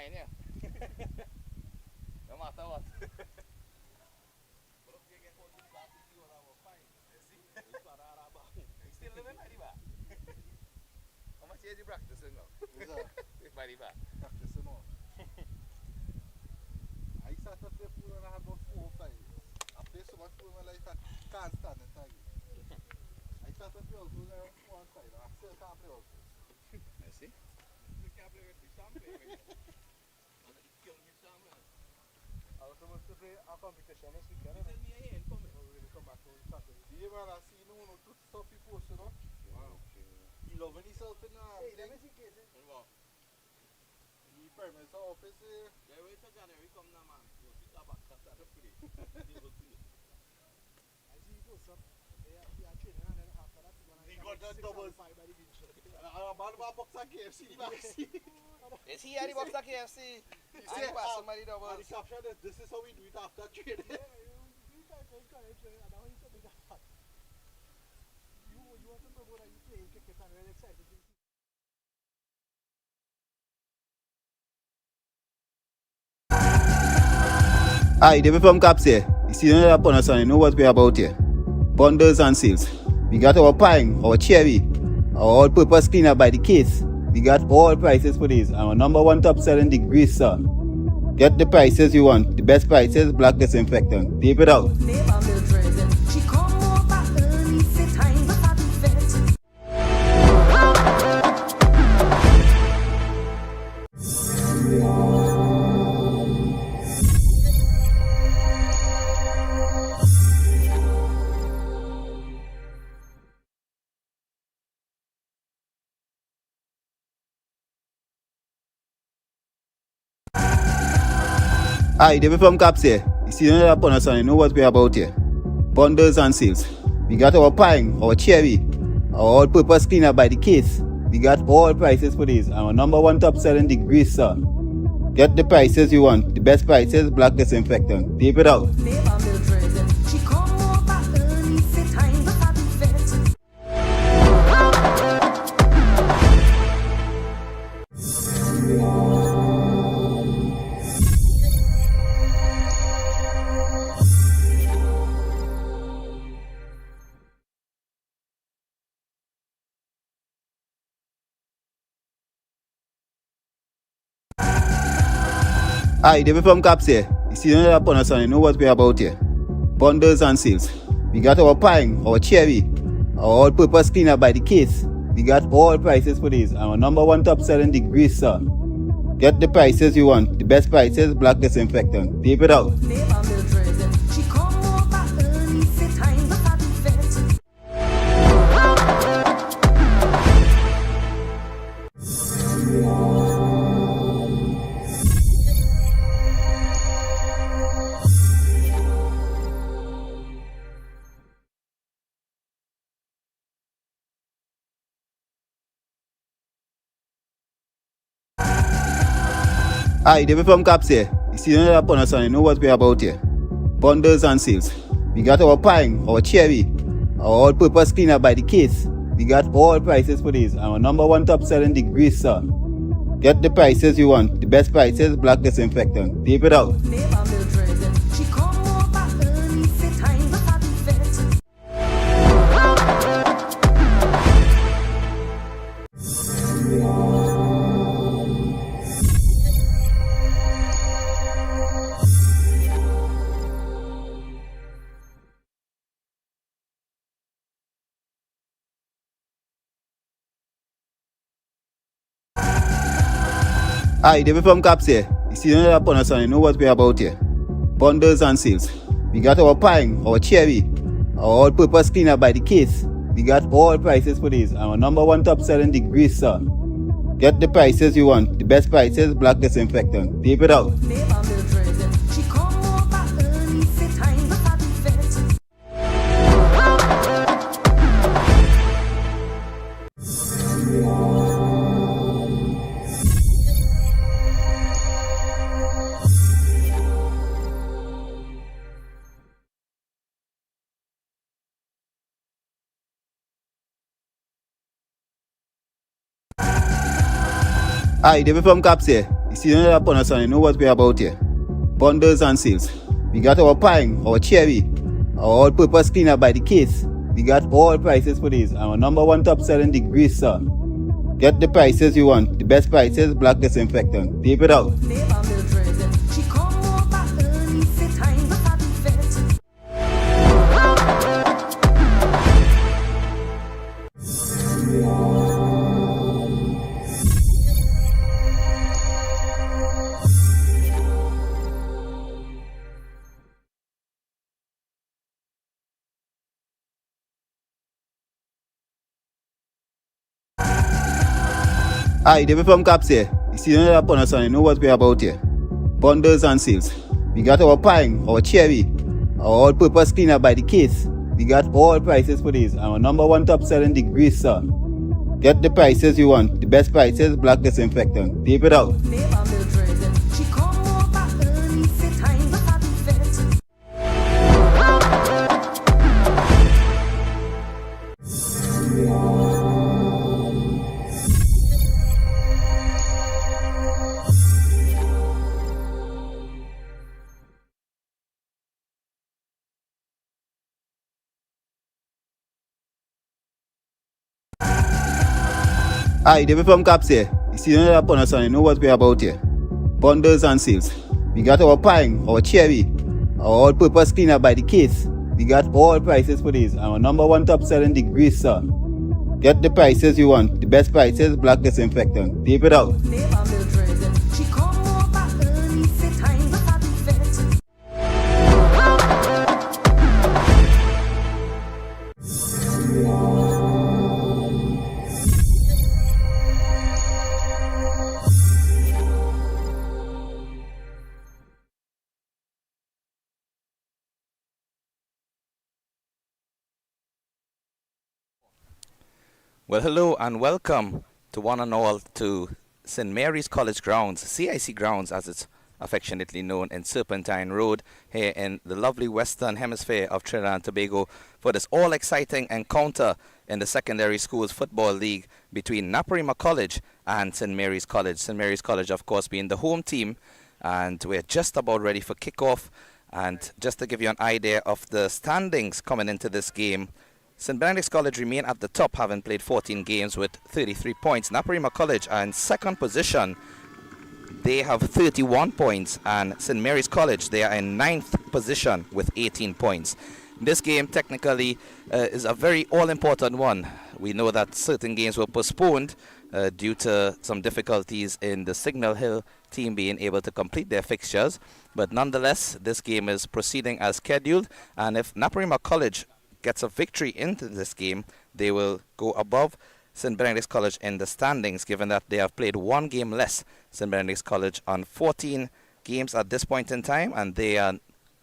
fine, yeah. No matter what. But if you get hold of the back, you will have a fine. You see? You still living by the back. How much is you practicing now? By the back. Practicing now. I started to play pool when I had about 4 or 5 years. I played so much pool in my life I can't stand it again. I started to play out pool around 4 and 5 and I still can't play out pool. I see. You can't play with fish, I'm playing with you. Kill me, Sam, man. I was supposed to play a competition this weekend. You tell me I ain't coming. Oh, we'll come back on Saturday. Yeah, man, I see no good stuff you post, you know. Wow. You loving yourself in Hey, let me see Casey. What? the Premier office. Yeah, wait till January come now, man. You'll see that back after the play. You'll see it. I see you post up. They are training and then after that you're He got that double 5 by the beach. I'm about to box at KFC. Is he at the box at KFC? I pass somebody double. And the caption is, this is how we do it after training. You want to promote that you playing cricket and really excited to see. Hi, David from Caps here. You see another bonus and you know what we're about here. Bundles and sales. We got our pine, our cherry, our all-purpose cleaner by the case. We got all prices for these. Our number one top selling the grease, sir. Get the prices you want. The best prices, black disinfectant. Tape it out. Hi, David from Caps here. You see another bonus and you know what we're about here. Bundles and sales. We got our pine, our cherry, our all-purpose cleaner by the case. We got all prices for these. Our number one top selling the grease, sir. Get the prices you want. The best prices, black disinfectant. Tape it out. Hi, David from Caps here. You see another bonus and you know what we're about here. Bundles and sales. We got our pine, our cherry, our all-purpose cleaner by the case. We got all prices for these. Our number one top selling the grease, sir. Get the prices you want. The best prices, black disinfectant. Tape it out. Hi, David from Caps here. You see another bonus and you know what we're about here. Bundles and sales. We got our pine, our cherry, our all-purpose cleaner by the case. We got all prices for these. Our number one top selling the grease, sir. Get the prices you want. The best prices, black disinfectant. Tape it out. Hi, David from Caps here. You see another bonus and you know what we're about here. Bundles and sales. We got our pine, our cherry, our all-purpose cleaner by the case. We got all prices for these. Our number one top selling the grease, sir. Get the prices you want. The best prices, black disinfectant. Tape it out. Hi, David from Caps here. You see none of that you know what we're about here. Bundles and sales. We got our pine, our cherry, our all-purpose cleaner by the case. We got all prices for these. Our number one top selling the grease, sir. Get the prices you want. The best prices, black disinfectant. Tape it out. Hi, David from Caps here. You see none of that you know what we're about here. Bundles and sales. We got our pine, our cherry, our all-purpose cleaner by the case. We got all prices for these. Our number one top selling the grease, sir. Get the prices you want. The best prices, black disinfectant. Tape it out. Hi, David from Caps here. You see none of that you know what we're about here. Bundles and sales. We got our pine, our cherry, our all-purpose cleaner by the case. We got all prices for these. Our number one top selling the grease, sir. Get the prices you want. The best prices, black disinfectant. Tape it out. Well, hello and welcome to one and all to St. Mary's College grounds, CIC grounds as it's affectionately known, in Serpentine Road here in the lovely Western Hemisphere of Trinidad and Tobago for this all-exciting encounter in the Secondary Schools Football League between NAPARIMA College and St. Mary's College. St. Mary's College, of course, being the home team, and we're just about ready for kickoff. And just to give you an idea of the standings coming into this game, St. Benedict's College remain at the top, having played 14 games with 33 points. NAPARIMA College are in second position. They have 31 points. And St. Mary's College, they are in ninth position with 18 points. This game technically is a very all-important one. We know that certain games were postponed due to some difficulties in the Signal Hill team being able to complete their fixtures. But nonetheless, this game is proceeding as scheduled. And if NAPARIMA College gets a victory into this game, they will go above St. Benedict's College in the standings, given that they have played one game less. St. Benedict's College on 14 games at this point in time, and they are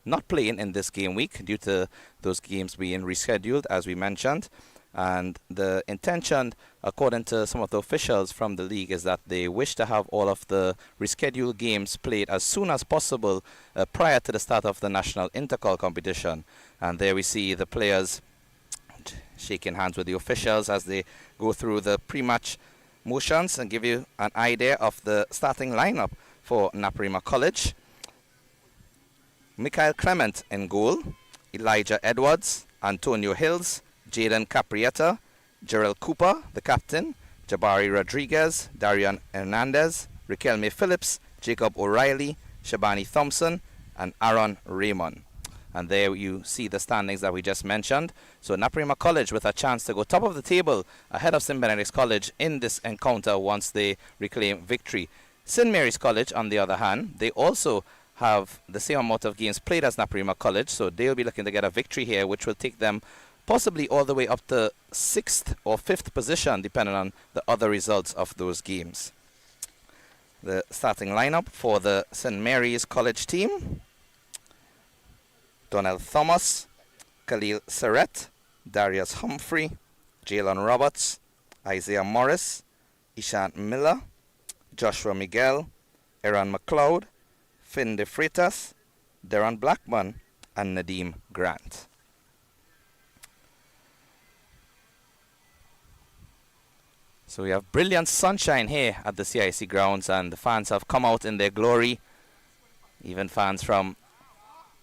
not playing in this game week due to those games being rescheduled, as we mentioned. And the intention, according to some of the officials from the league, is that they wish to have all of the rescheduled games played as soon as possible prior to the start of the national intercall competition. And there we see the players shaking hands with the officials as they go through the pre-match motions and give you an idea of the starting lineup for NAPARIMA College. Mikhail Clement in goal, Elijah Edwards, Antonio Hills, Jaden Caprietta, Gerald Cooper, the captain, Jabari Rodriguez, Darian Hernandez, Riquelme Phillips, Jacob O'Reilly, Shabani Thompson, and Aaron Raymond. And there you see the standings that we just mentioned. So NAPARIMA College with a chance to go top of the table ahead of St. Benedict's College in this encounter once they reclaim victory. St. Mary's College, on the other hand, they also have the same amount of games played as NAPARIMA College, so they'll be looking to get a victory here, which will take them possibly all the way up to 6th or 5th position, depending on the other results of those games. The starting lineup for the St. Mary's College team: Donnell Thomas, Khalil Surratt, Darius Humphrey, Jalen Roberts, Isaiah Morris, Ishant Miller, Joshua Miguel, Aaron McLeod, Finn De Freitas, Darren Blackman, and Nadeem Grant. So we have brilliant sunshine here at the CIC grounds, and the fans have come out in their glory. Even fans from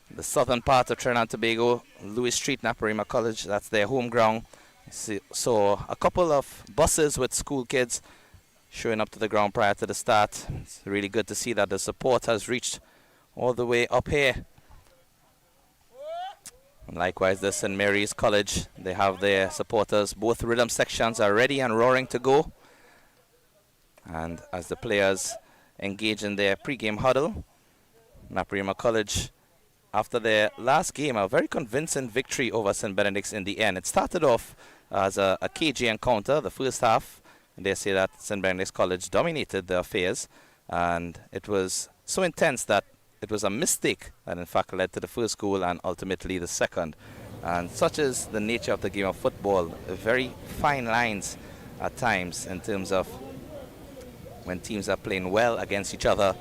the southern part of Trinidad and Tobago, Louis Street, NAPARIMA College, that's their home ground. So a couple of buses with school kids showing up to the ground prior to the start. It's really good to see that the support has reached all the way up here. And likewise, the St. Mary's College, they have their supporters. Both rhythm sections are ready and roaring to go. And as the players engage in their pre-game huddle, NAPARIMA College, after their last game, a very convincing victory over St. Benedict's in the end. It started off as a KG encounter, the first half. And they say that St. Benedict's College dominated the affairs. And it was so intense that it was a mistake that in fact led to the first goal and ultimately the second. And such is the nature of the game of football. Very fine lines at times in terms of when teams are playing well against each other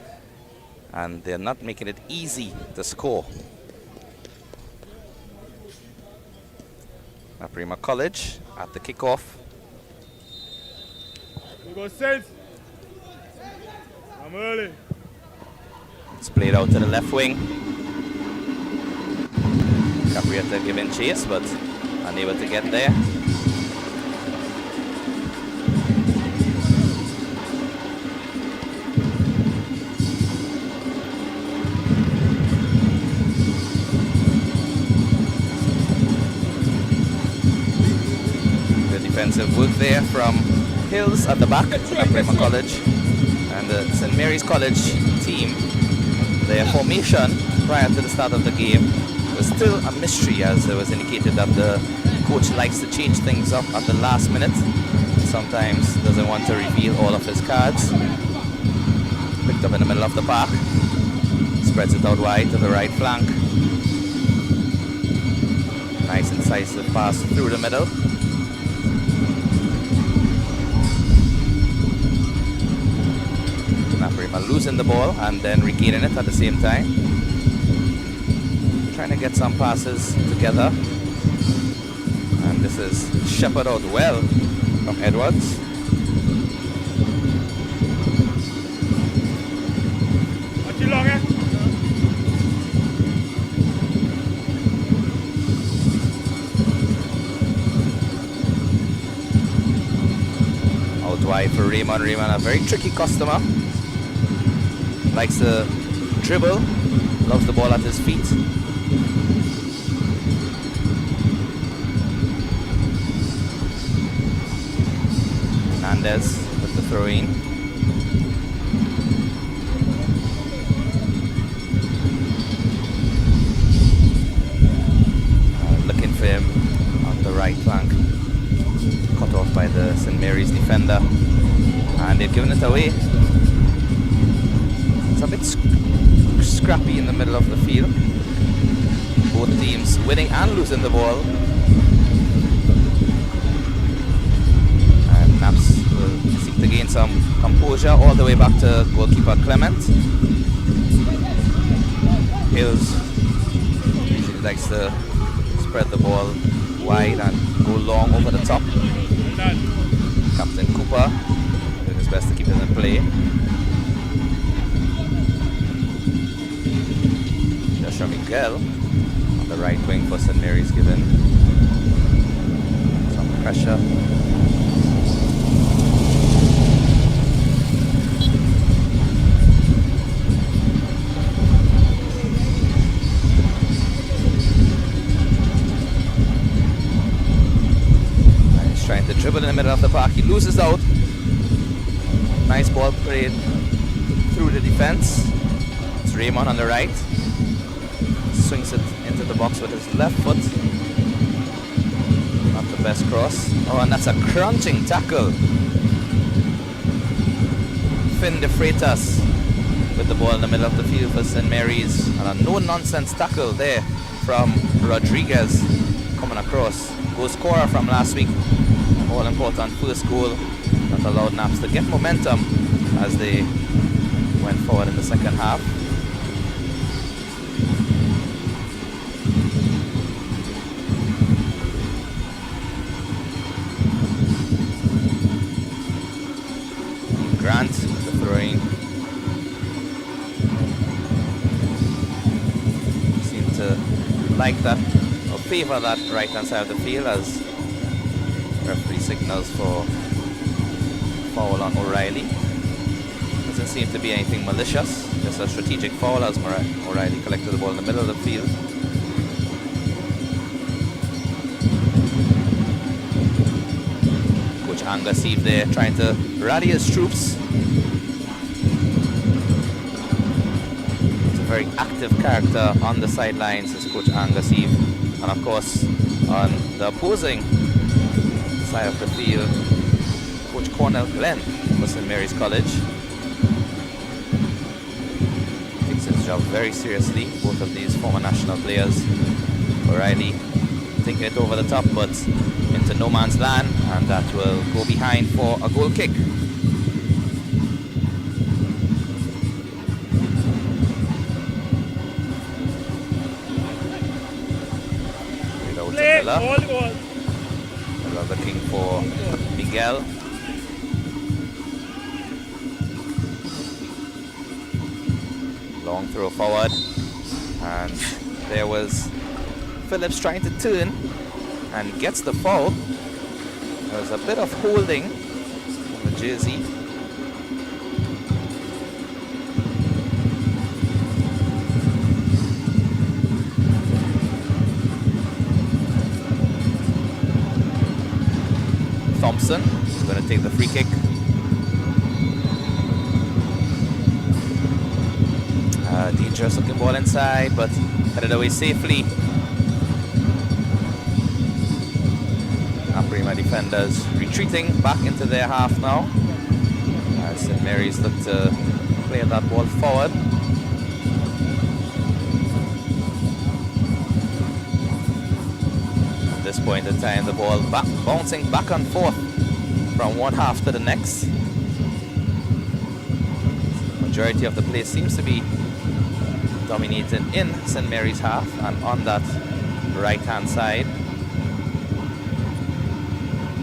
and they're not making it easy to score. NAPARIMA College at the kickoff. You go Saints. I'm early. It's played out to the left wing. Caprietta giving chase, but unable to get there. The defensive work there from Hills at the back at NAPARIMA College. And the St. Mary's College team, their formation prior to the start of the game was still a mystery, as it was indicated that the coach likes to change things up at the last minute. Sometimes doesn't want to reveal all of his cards. Picked up in the middle of the park, spreads it out wide to the right flank. Nice incisive pass through the middle. NAPARIMA losing the ball and then regaining it at the same time. Trying to get some passes together. And this is shepherded out well from Edwards. Watch it long, eh? Out wide for Raymond. Raymond, a very tricky customer. Likes to dribble, loves the ball at his feet. Hernandez with the throw-in. Looking for him on the right flank. Cut off by the St. Mary's defender. And they've given it away. It's a bit scrappy in the middle of the field. Both teams winning and losing the ball. And Naps will seek to gain some composure all the way back to goalkeeper Clement. Hills usually likes to spread the ball wide and go long over the top. Captain Cooper doing his best to keep it in play. Joshua Miguel on the right wing for St. Mary's, given some pressure. And he's trying to dribble in the middle of the park. He loses out. Nice ball played through the defense. It's Raymond on the right. Swings it into the box with his left foot. Not the best cross. Oh, and that's a crunching tackle. Finn De Freitas with the ball in the middle of the field for St. Mary's. And a no-nonsense tackle there from Rodriguez coming across. Goal scorer from last week. All-important first goal that allowed Naps to get momentum as they went forward in the second half. like that or favor that right hand side of the field as referee signals for foul on O'Reilly. Doesn't seem to be anything malicious, just a strategic foul as O'Reilly collected the ball in the middle of the field. Coach Angaseve there trying to rally his troops. He's a very active character on the sidelines, is Coach Angaseve. And of course, on the opposing side of the field, Coach Cornell Glenn for St. Mary's College. Takes his job very seriously, both of these former national players. O'Reilly taking it over the top, but into no man's land, and that will go behind for a goal kick. Miller looking for Miguel. Long throw forward, and there was Phillips trying to turn and gets the foul. There was a bit of holding on the jersey. Thompson is going to take the free kick. Dangerous looking ball inside, but headed away safely. NAPARIMA defenders retreating back into their half now as St. Mary's look to clear that ball forward. At this point in time, the ball bouncing back and forth from one half to the next. Majority of the play seems to be dominated in St. Mary's half and on that right hand side.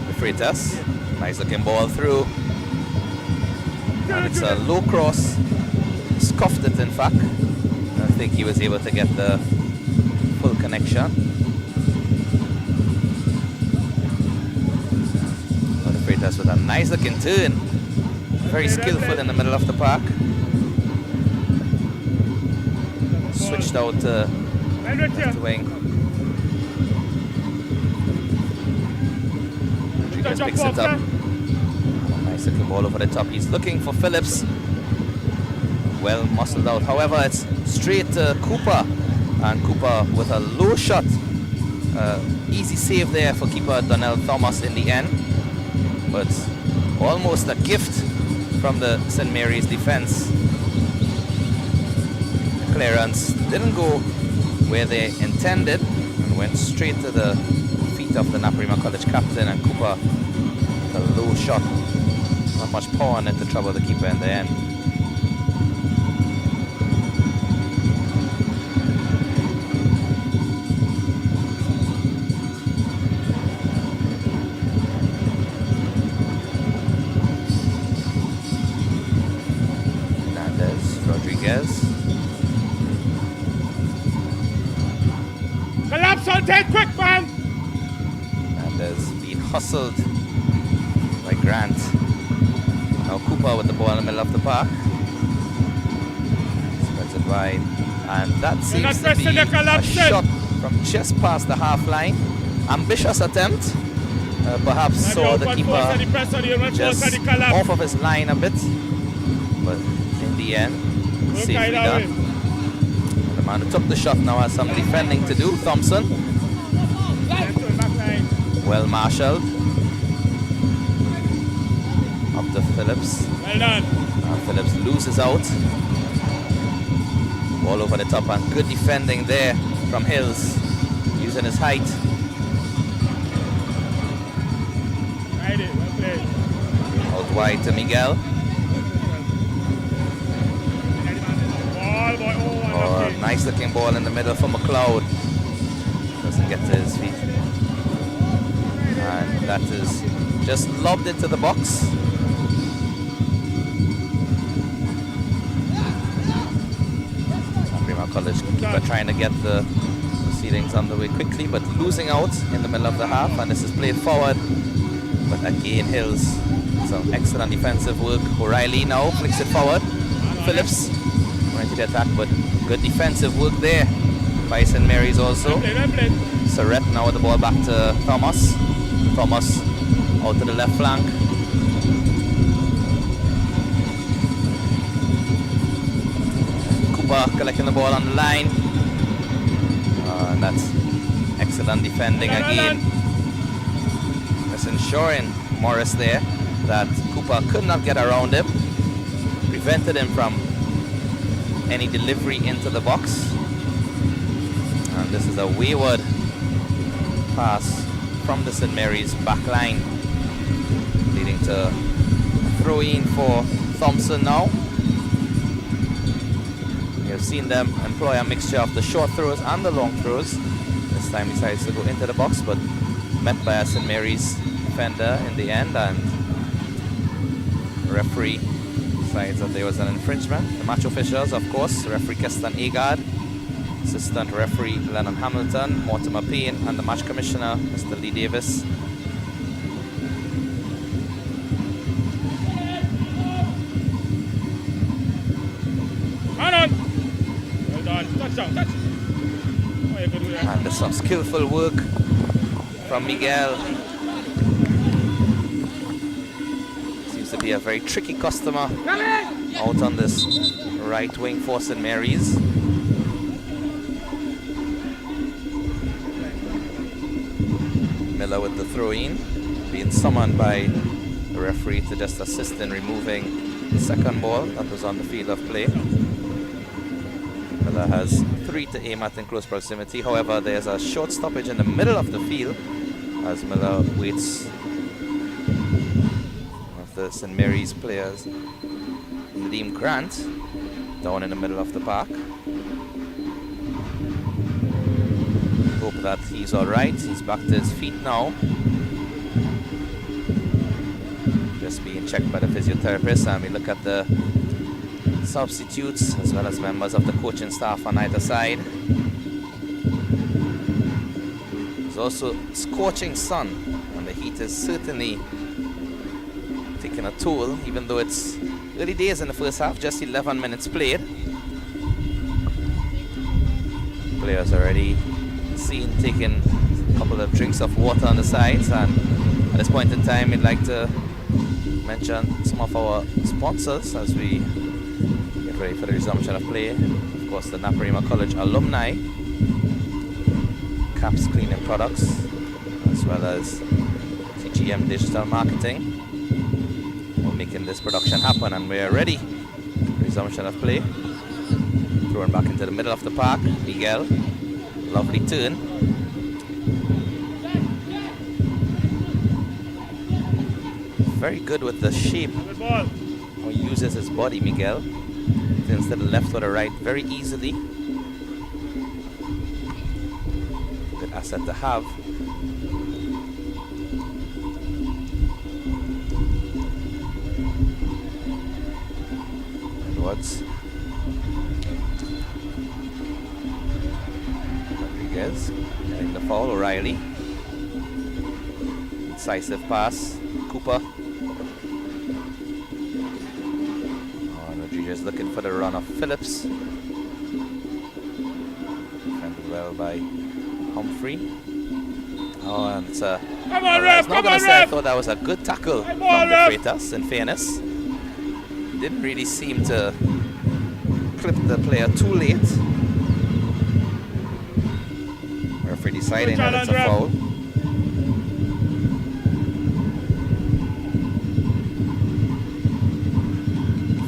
The Freitas, nice looking ball through, and it's a low cross, scuffed it in fact. I think he was able to get the full connection. The Freitas with a nice looking turn, very skillful in the middle of the park. Switched out to left wing. Rodriguez picks it up. Nice looking ball over the top. He's looking for Phillips. Well muscled out. However, it's straight to Cooper. And Cooper with a low shot. Easy save there for keeper Donnell Thomas in the end. But almost a gift from the St. Mary's defense. Clearance didn't go where they intended and went straight to the feet of the NAPARIMA College captain, and Cooper with a low shot. Not much power on it to trouble the keeper in the end. Hernandez, Rodriguez. Take quick, man! And has been hustled by Grant. Now Cooper with the ball in the middle of the park. Spreads it wide. And that seems to be a shot from just past the half line. Ambitious attempt. Perhaps saw the keeper just off of his line a bit. But in the end, safely done. The man who took the shot now has some defending to do, Thompson. Well marshaled. Up to Phillips. Well done. Phillips loses out. Ball over the top, and good defending there from Hills, using his height. Well played. Out wide to Miguel. Oh, nice looking ball in the middle for McLeod. Doesn't get to his feet. And that is just lobbed into the box. Prima College keeper trying to get the proceedings underway quickly, but losing out in the middle of the half, and this is played forward. But again, Hills, some excellent defensive work. O'Reilly now flicks it forward. Phillips going to the attack, but good defensive work there by St. Mary's also. Surrett now with the ball back to Thomas. Thomas out to the left flank. Cooper collecting the ball on the line. And that's excellent defending again. Just ensuring Morris there that Cooper could not get around him. Prevented him from any delivery into the box. And this is a wayward pass from the St. Mary's back line, leading to throw-in for Thompson now. We have seen them employ a mixture of the short throws and the long throws. This time he decides to go into the box, but met by a St. Mary's defender in the end, and the referee decides that there was an infringement. The match officials, of course, referee Keston Agard, assistant referee Lennon Hamilton, Mortimer Payne, and the match commissioner, Mr. Lee Davis. And there's some skillful work from Miguel. Seems to be a very tricky customer out on this right wing for St. Mary's. Miller with the throw-in, being summoned by the referee to just assist in removing the second ball that was on the field of play. Miller has 3 to aim at in close proximity. However, there's a short stoppage in the middle of the field as Miller waits one of the St. Mary's players, Nadeem Grant, down in the middle of the park. Hope that he's all right. He's back to his feet now. Just being checked by the physiotherapist, and we look at the substitutes as well as members of the coaching staff on either side. There's also scorching sun, and the heat is certainly taking a toll, even though it's early days in the first half, just 11 minutes played. Players already seen taking a couple of drinks of water on the sides, and at this point in time we'd like to mention some of our sponsors as we get ready for the resumption of play. Of course, the NAPARIMA College alumni, Caps Cleaning Products, as well as TGM Digital Marketing. We're making this production happen, and we're ready. Resumption of play. Thrown back into the middle of the park. Miguel, lovely turn. Very good with the shape. He uses his body, Miguel. Turns to the left or the right very easily. Good asset to have. Edwards. Rodriguez getting the foul. O'Reilly. Incisive pass. Cooper. Rodriguez looking for the run of Phillips. Defended well by Humphrey. Oh, and it's a... Come on, ref! Come on, I ref! thought that was a good tackle from the Freitas, in fairness. Didn't really seem to clip the player too late. Referee deciding that it's a foul.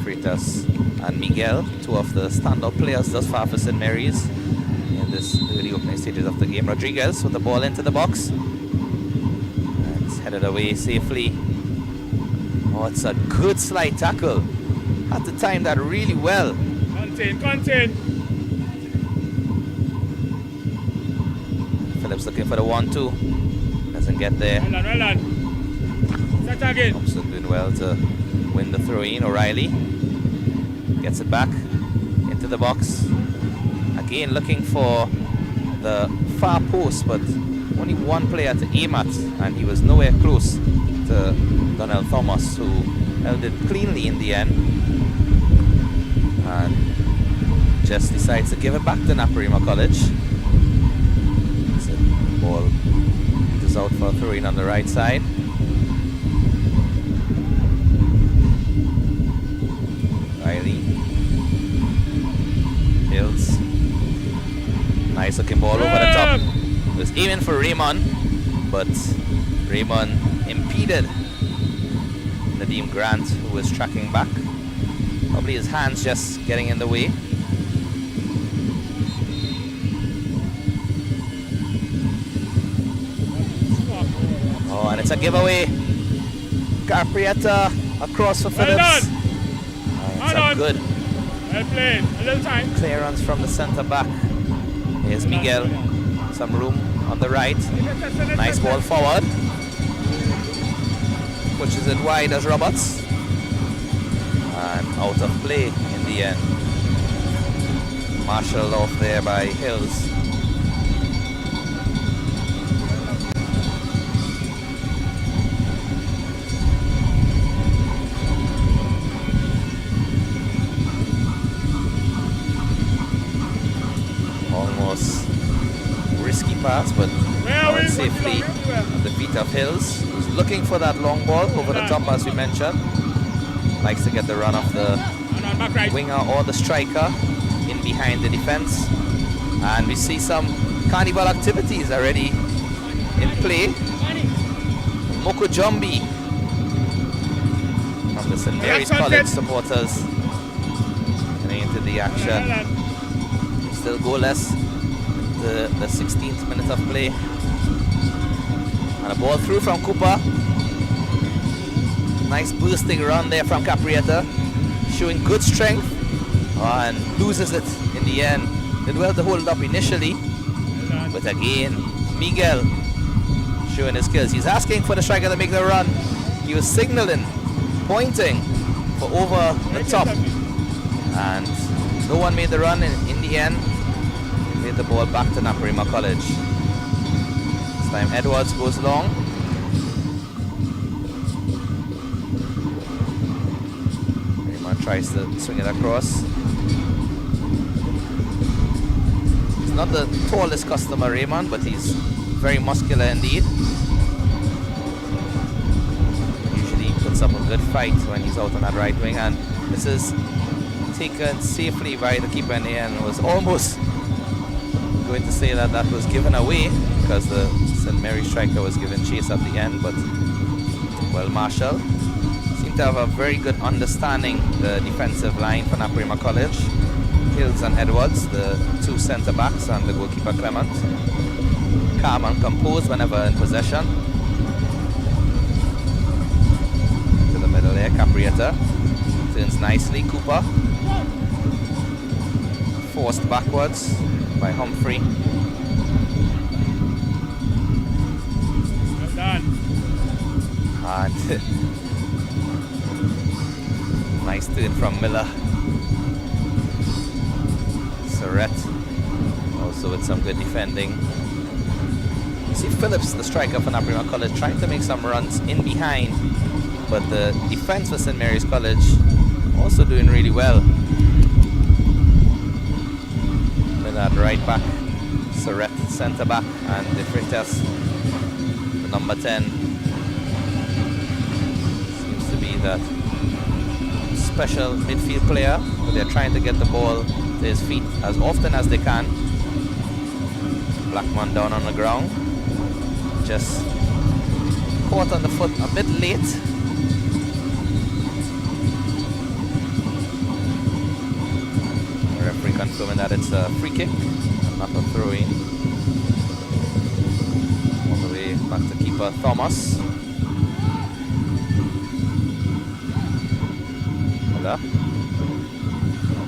Freitas and Miguel, two of the standout players thus far for St. Mary's in this early opening stages of the game. Rodriguez with the ball into the box. And it's headed away safely. Oh, it's a good slide tackle. Had to time that really well. Contain. Phillips looking for the 1-2. Doesn't get there. Well done. Set again. Thompson doing well to win the throw-in. O'Reilly gets it back into the box. Again looking for the far post, but only one player to aim at, and he was nowhere close to Donnell Thomas, who held it cleanly in the end, and just decides to give it back to NAPARIMA College. So ball is out for a throw-in on the right side. Riley. Hills. Nice looking ball over the top. Was aiming for Raymond, but Raymond impeded Nadeem Grant, who was tracking back. Probably his hands just getting in the way. Oh, and it's a giveaway. Caprietta across for Phillips. Well done. It's a good Well played. A little time. clearance from the centre back. Here's Miguel. Some room on the right. Nice ball forward. Pushes it wide as Roberts. And out of play in the end. Marshall off there by Hills. Almost risky pass, but safely at the feet of Hills, who's looking for that long ball over the top, as we mentioned. Likes to get the run of the winger or the striker in behind the defense. And we see some carnival activities already in play. Mokojombi from the St. Mary's College supporters getting into the action. Still goalless. The 16th minute of play. And a ball through from Cooper. Nice bursting run there from Caprietta. Showing good strength. And loses it in the end. Did well to hold up initially. But again, Miguel showing his skills. He's asking for the striker to make the run. He was signaling, pointing for over the top. And no one made the run in the end. Played the ball back to NAPARIMA College. This time Edwards goes long. Raymond tries to swing it across. He's not the tallest customer, Raymond, but he's very muscular indeed. Usually puts up a good fight when he's out on that right wing, and this is taken safely by the keeper in the end. It was almost going to say that that was given away because the St. Mary striker was given chase at the end, but well, Marshall seemed to have a very good understanding the defensive line for NAPARIMA College. Hills and Edwards, the two centre backs, and the goalkeeper Clement. Calm and composed whenever in possession. To the middle there, Caprietta turns nicely. Cooper forced backwards by Humphrey. Well done. And nice turn from Miller. Surrett also with some good defending. You see Phillips, the striker for NAPARIMA College, trying to make some runs in behind, but the defense for St. Mary's College also doing really well. At right back, Surrett centre back, and De Freitas, the number 10, seems to be that special midfield player, but they're trying to get the ball to his feet as often as they can. Blackman down on the ground, just caught on the foot a bit late. Referee confirming that it's a free kick, not a throw-in. All the way back to keeper Thomas. Miller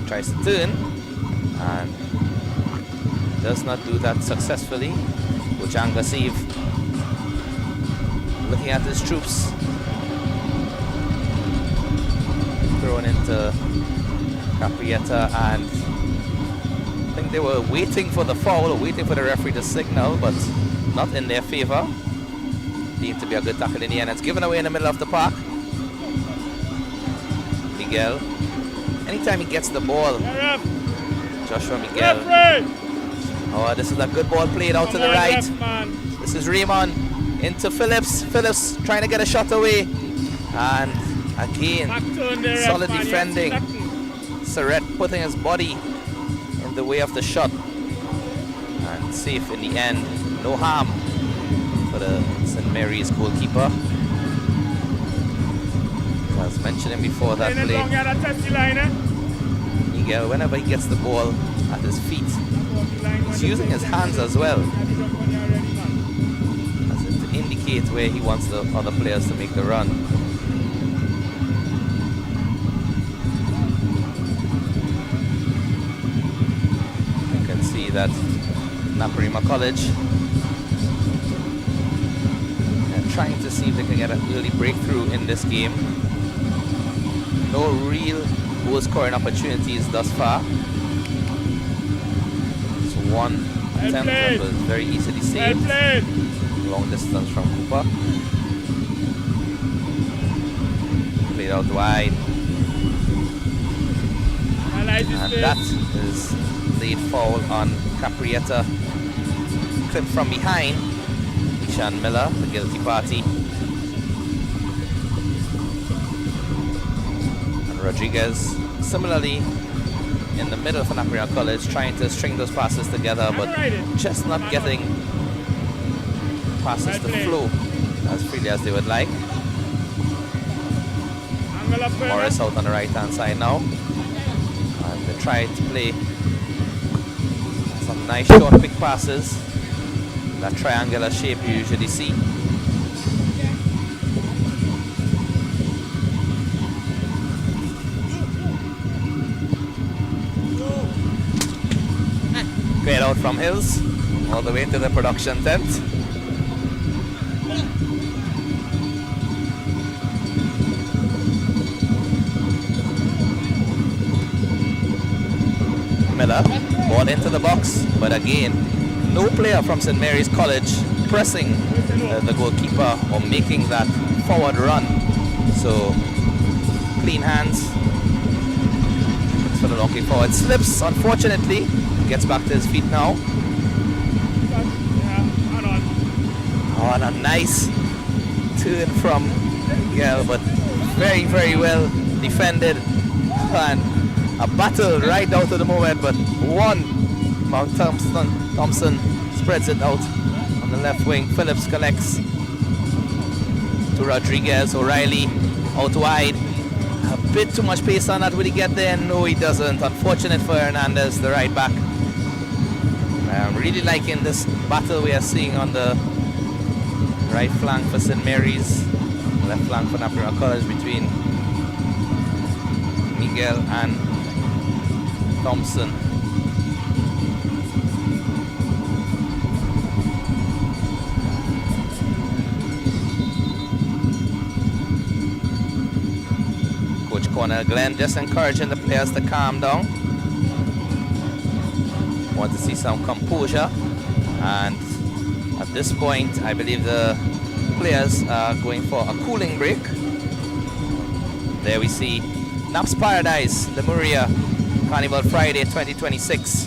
tries to turn and does not do that successfully. Bojanga save. Looking at his troops. Thrown into Caprietta and think they were waiting for the foul, waiting for the referee to signal, but not in their favor. Deemed to be a good tackle in the end. It's given away in the middle of the park. Miguel. Anytime he gets the ball, Joshua Miguel. Oh, this is a good ball played out to the right. This is Raymond into Phillips. Phillips trying to get a shot away. And again, solid defending. Surrett putting his body in the way of the shot. And safe in the end. No harm for the St. Mary's goalkeeper. I was mentioning before that play, Miguel, whenever he gets the ball at his feet, he's using his hands as well, as if to indicate where he wants the other players to make the run. You can see that NAPARIMA College are trying to see if they can get an early breakthrough in this game. No real goal scoring opportunities thus far. It's one attempt that was very easily saved. Long distance from Cooper. Played out wide. And that is late foul on Caprietta. Clipped from behind. Ishan Miller, the guilty party. Rodriguez, similarly in the middle for NAPARIMA College, trying to string those passes together, but just not getting passes to flow as freely as they would like. Morris out on the right hand side now, and they try to play some nice short quick passes, that triangular shape you usually see. Great out from Hills, all the way to the production tent. Miller, ball into the box, but again, no player from St. Mary's College pressing the goalkeeper or making that forward run. So, clean hands. Looks for the long kick forward. Slips, unfortunately. Gets back to his feet now. Oh, and a nice turn from Miguel, but very, very well defended. And a battle right down to the moment, but one. Mount Thompson spreads it out on the left wing. Phillips collects to Rodriguez. O'Reilly out wide. A bit too much pace on that. Will he get there? No, he doesn't. Unfortunate for Hernandez, the right back. I'm really liking this battle we are seeing on the right flank for St. Mary's, left flank for NAPARIMA College between Miguel and Thompson. Coach Cornell Glenn just encouraging the players to calm down. Want to see some composure, and at this point I believe the players are going for a cooling break. There we see Naps Paradise, Lemuria, Carnival Friday 2026,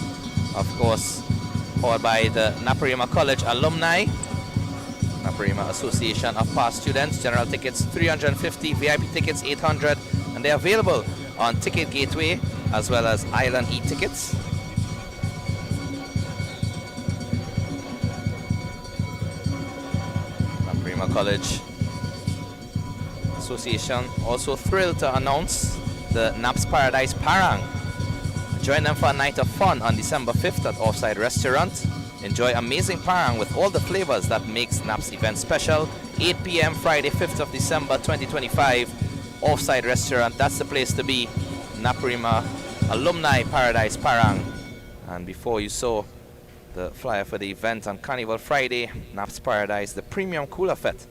of course, powered by the NAPARIMA College alumni, NAPARIMA Association of Past Students. General tickets 350, VIP tickets 800, and they're available on Ticket Gateway as well as Island e-tickets. College Association also thrilled to announce the Naps Paradise Parang. Join them for a night of fun on December 5th at Offside Restaurant. Enjoy amazing parang with all the flavors that makes Naps event special. 8 p.m. Friday 5th of December 2025, Offside Restaurant. That's the place to be. NAPARIMA Alumni Paradise Parang. And before you saw the flyer for the event on Carnival Friday, Naps Paradise, the Premium Cooler Fete,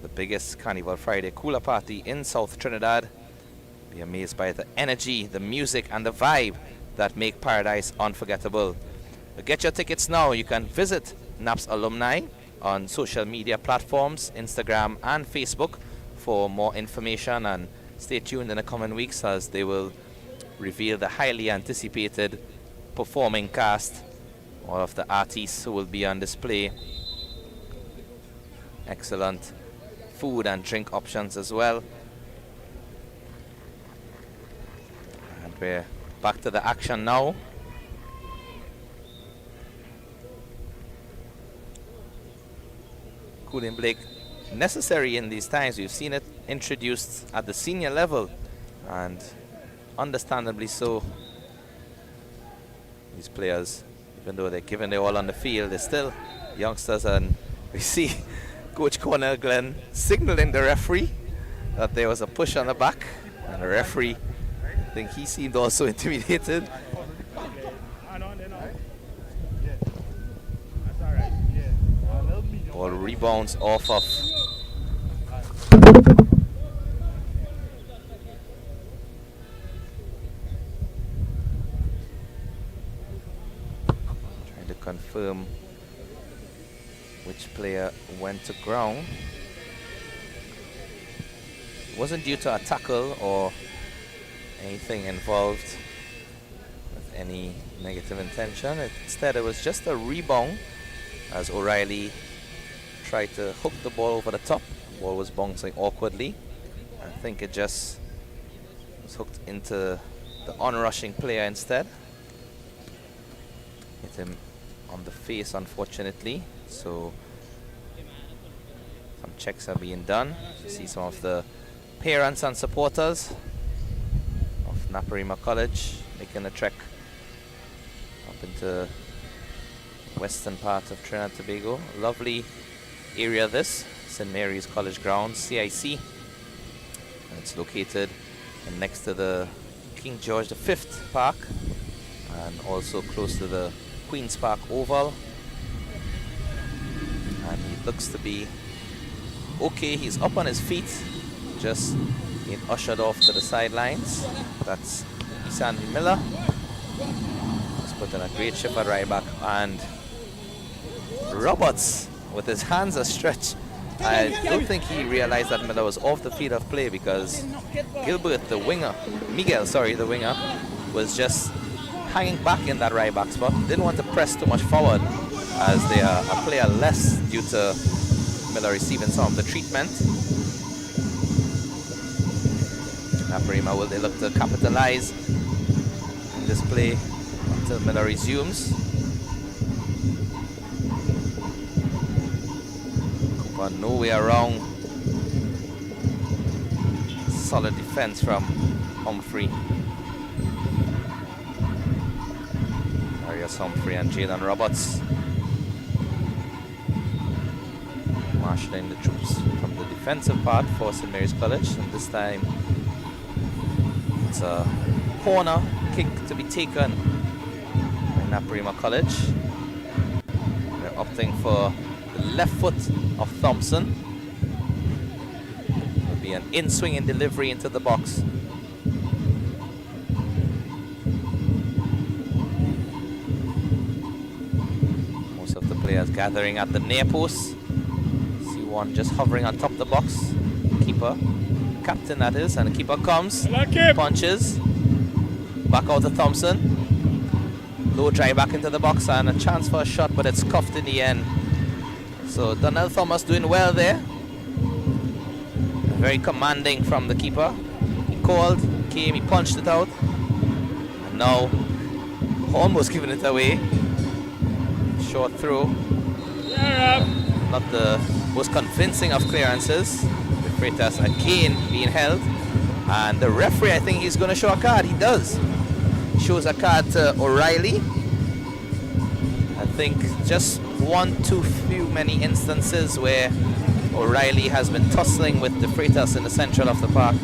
the biggest Carnival Friday cooler party in South Trinidad. Be amazed by the energy, the music, and the vibe that make Paradise unforgettable. Get your tickets now. You can visit NAP's alumni on social media platforms, Instagram and Facebook, for more information, and stay tuned in the coming weeks as they will reveal the highly anticipated performing cast, all of the artists who will be on display. Excellent food and drink options as well. And we're back to the action now. Cooling Blake necessary in these times. We've seen it introduced at the senior level, and understandably so. These players, even though they're given their all on the field, they're still youngsters, and we see Coach Cornell Glenn signaling the referee that there was a push on the back, and the referee, I think he seemed also intimidated. Ball rebounds off of trying to confirm which player went to ground. It wasn't due to a tackle or anything involved with any negative intention. Instead, it was just a rebound as O'Reilly tried to hook the ball over the top. The ball was bouncing awkwardly. I think it just was hooked into the onrushing player instead. Hit him on the face, unfortunately. So some checks are being done. You see some of the parents and supporters of NAPARIMA College making a trek up into western part of Trinidad and Tobago. Lovely area this, St. Mary's College Grounds, CIC. And it's located next to the King George V Park and also close to the Queen's Park Oval. And he looks to be okay. He's up on his feet, just being ushered off to the sidelines. That's Isan Miller. He's put in a great shift at right back, and Roberts with his hands stretched. I don't think he realized that Miller was off the field of play, because Gilbert, the winger, Miguel, sorry, the winger, was just hanging back in that right back spot. Didn't want to press too much forward, as they are a player less due to Miller receiving some of the treatment. NAPARIMA, will they look to capitalize in this play until Miller resumes? But no way around. Solid defense from Humphrey. Arias Humphrey and Jalen Roberts marshalling the troops from the defensive part for St. Mary's College, and this time it's a corner kick to be taken by NAPARIMA College. They're opting for the left foot of Thompson. It'll be an in-swinging delivery into the box. Most of the players gathering at the near post. See one just hovering on top of the box. Keeper, captain that is, and the keeper comes, punches, back out to Thompson. Low drive back into the box and a chance for a shot, but it's cuffed in the end. So Donnell Thomas doing well there. Very commanding from the keeper. He called, came, he punched it out. And now almost giving it away. Short throw. Not the most convincing of clearances. The Freitas again being held. And the referee, I think he's going to show a card. He does. Shows a card to O'Reilly. I think just one too few many instances where O'Reilly has been tussling with the Freitas in the central of the park,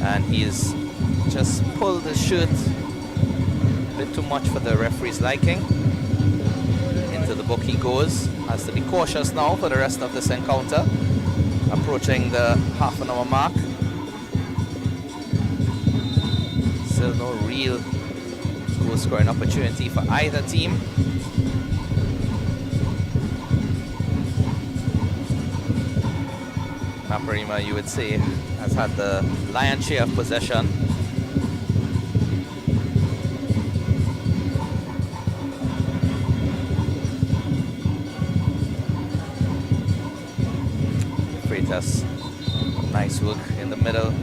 and he's just pulled his shirt a bit too much for the referee's liking. Into the book he goes. Has to be cautious now for the rest of this encounter. Approaching the half-an-hour mark. Still no real goal scoring opportunity for either team. NAPARIMA, you would say, has had the lion's share of possession. Freitas, nice work in the middle.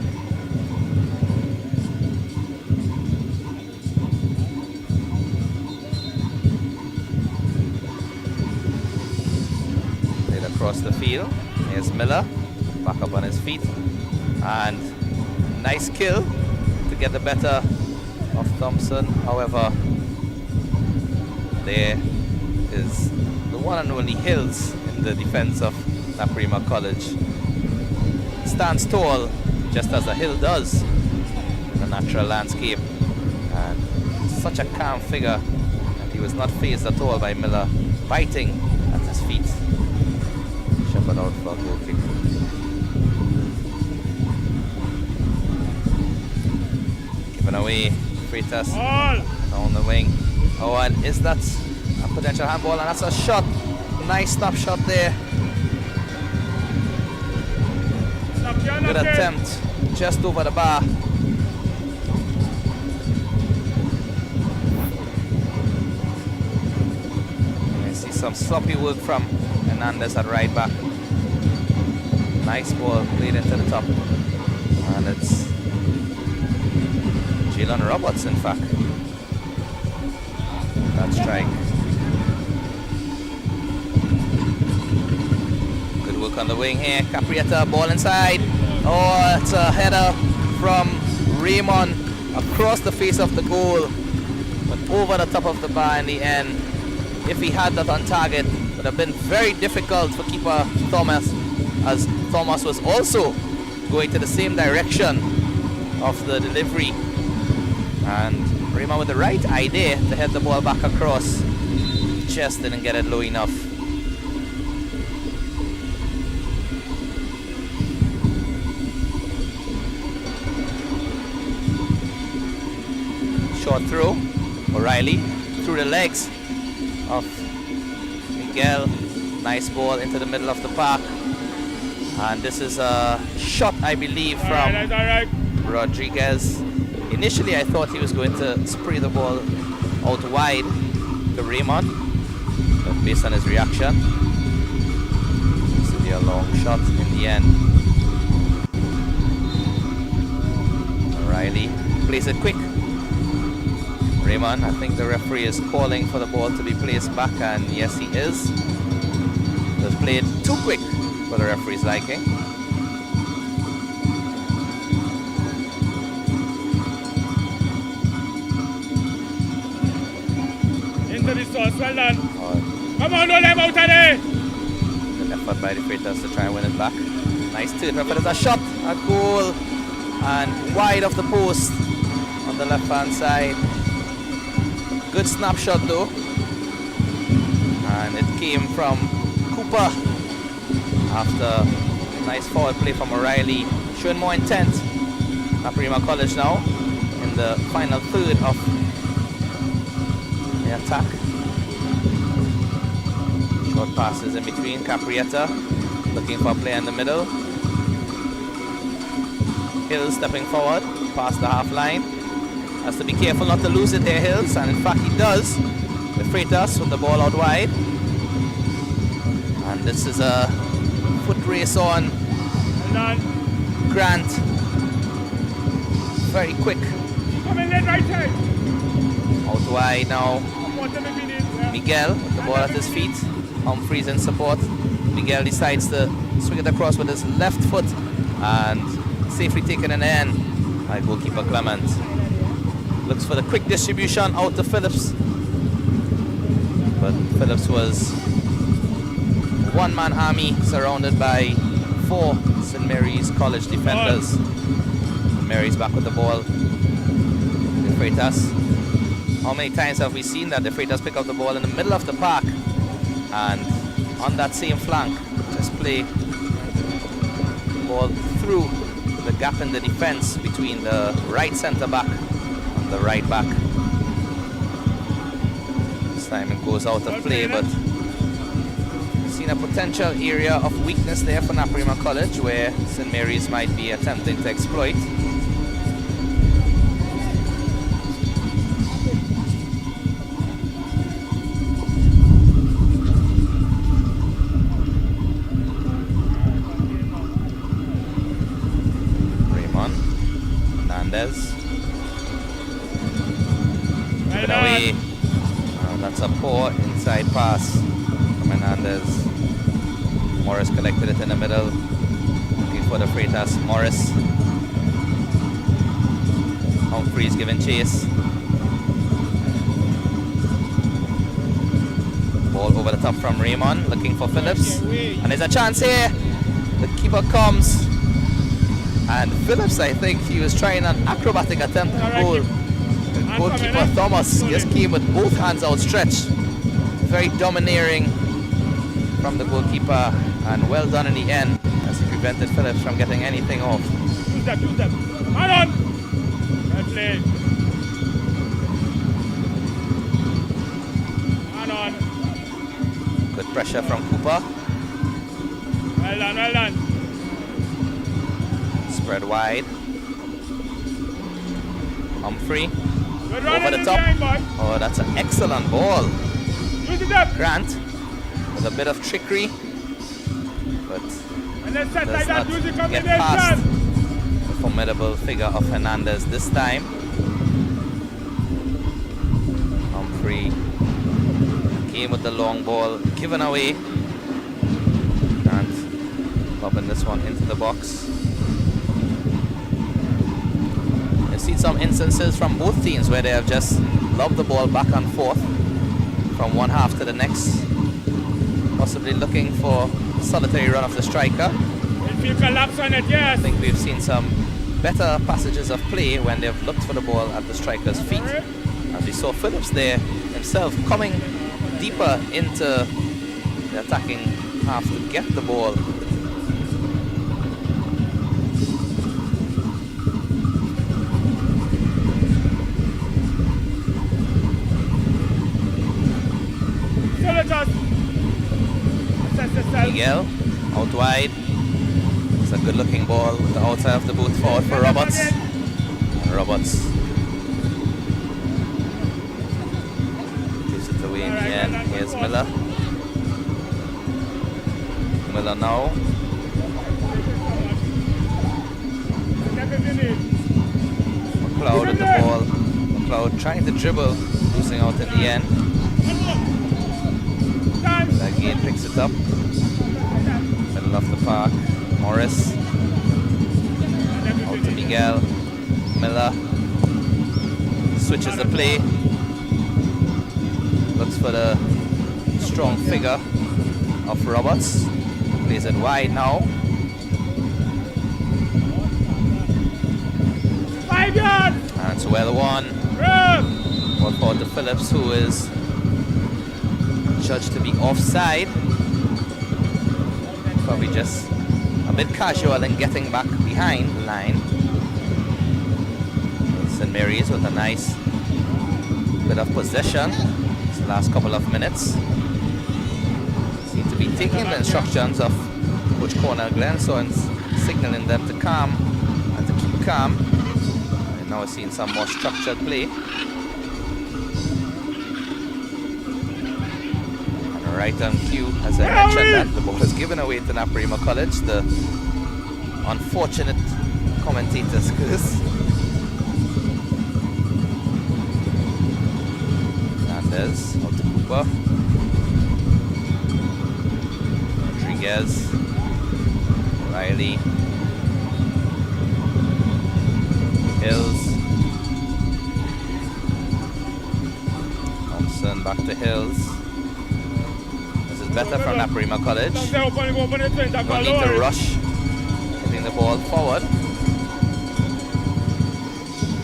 Played across the field. Here's Miller, back up on his feet, and nice kill to get the better of Thompson. However, there is the one and only Hills in the defense of NAPARIMA College. Stands tall, just as a hill does in the natural landscape, and such a calm figure, and he was not fazed at all by Miller biting at his feet. Shepherd out for a goal kick. Given away, Freitas down the wing. Oh, and is that a potential handball? And that's a shot. Nice stop shot there. Good attempt, just over the bar. I see some sloppy work from Hernandez at right back. Nice ball played into the top. And it's Jalen Roberts, in fact. That strike. Good work on the wing here. Caprietta, ball inside. Oh, it's a header from Raymond across the face of the goal, but over the top of the bar in the end. If he had that on target, it would have been very difficult for keeper Thomas, as Thomas was also going to the same direction of the delivery. And Raymond with the right idea to head the ball back across, just didn't get it low enough. Short throw, O'Reilly through the legs of Miguel. Nice ball into the middle of the park. And this is a shot, I believe, from Rodriguez. Initially, I thought he was going to spray the ball out wide to Raymond, but based on his reaction, this will be a long shot in the end. O'Reilly plays it quick. Raymond, I think the referee is calling for the ball to be placed back, and yes, he is. It was played too quick for the referee's liking. Into the source, well done. Come on, don't let him out of there. Good effort by the Freitas to try and win it back. Nice turn, but there's a shot, a goal, and wide of the post on the left-hand side. Good snapshot though, and it came from Cooper after a nice forward play from O'Reilly, showing more intent. NAPARIMA College now in the final third of the attack. Short passes in between. Caprietta looking for a play in the middle. Hill stepping forward past the half line. Has to be careful not to lose it there, Hills, and in fact he does. The Freitas with the ball out wide. And this is a foot race on Grant. Very quick. Come in, let right side. Out wide now. Miguel with the ball at his feet. Humphreys in support. Miguel decides to swing it across with his left foot and safely taken in the end by goalkeeper Clement. Looks for the quick distribution out to Phillips, but Phillips was one-man army surrounded by 4 St. Mary's College defenders. Mary's back with the ball. The Freitas. How many times have we seen that the Freitas pick up the ball in the middle of the park and on that same flank just play the ball through the gap in the defense between the right centre back and the right back. time it goes out of play, but seen a potential area of weakness there for NAPARIMA College where St. Mary's might be attempting to exploit. Raymond Hernandez. Give it away. That's a poor inside pass from Hernandez. Morris collected it in the middle. Looking for the Freitas. Morris. Humphreys giving chase. Ball over the top from Raymond. Looking for Phillips. And there's a chance here. The keeper comes. And Phillips, I think he was trying an acrobatic attempt at goal. Goalkeeper Thomas just came with both hands outstretched. Very domineering from the goalkeeper, and well done in the end as he prevented Phillips from getting anything off. Use that. Man on! Well played. Man on. Good pressure from Cooper. Well done. Spread wide. Humphrey. Good Over the top. Oh, that's an excellent ball. Use it up. Grant with a bit of trickery, but And then set does like that. not Use the get past combination. the formidable figure of Hernandez this time. Humphrey came with the long ball, given away. Grant lobbing this one into the box. I've seen some instances from both teams where they have just lobbed the ball back and forth from one half to the next, possibly looking for a solitary run of the striker. If you collapse on it, yes. I think we've seen some better passages of play when they've looked for the ball at the striker's feet. As we saw Phillips there himself coming deeper into the attacking half to get the ball. Miguel out wide. It's a good looking ball with the outside of the boot forward for Roberts. And Roberts gives it away in the end. Here's Miller. Miller now. McLeod with the ball. McLeod trying to dribble, losing out in the end. Again picks it up. Middle of the park. Morris. Out to Miguel. Miller. Switches the play. Looks for the strong figure of Roberts. Plays it wide now. 5 yards! And it's well won. Ball forward to Phillips, who is judged to be offside. Probably just a bit casual in getting back behind the line. St. Mary's with a nice bit of possession these last couple of minutes. Seem to be taking the instructions of Coach Cornell Glenso and signaling them to calm and to keep calm. And now we're seeing some more structured play. Right on cue, as I mentioned, that the ball is given away to NAPARIMA College. The unfortunate commentator's curse. Hernandez out to Cooper. Rodriguez. Riley. Hills. Thompson back to Hills. Better from NAPARIMA College. Don't need to rush getting the ball forward.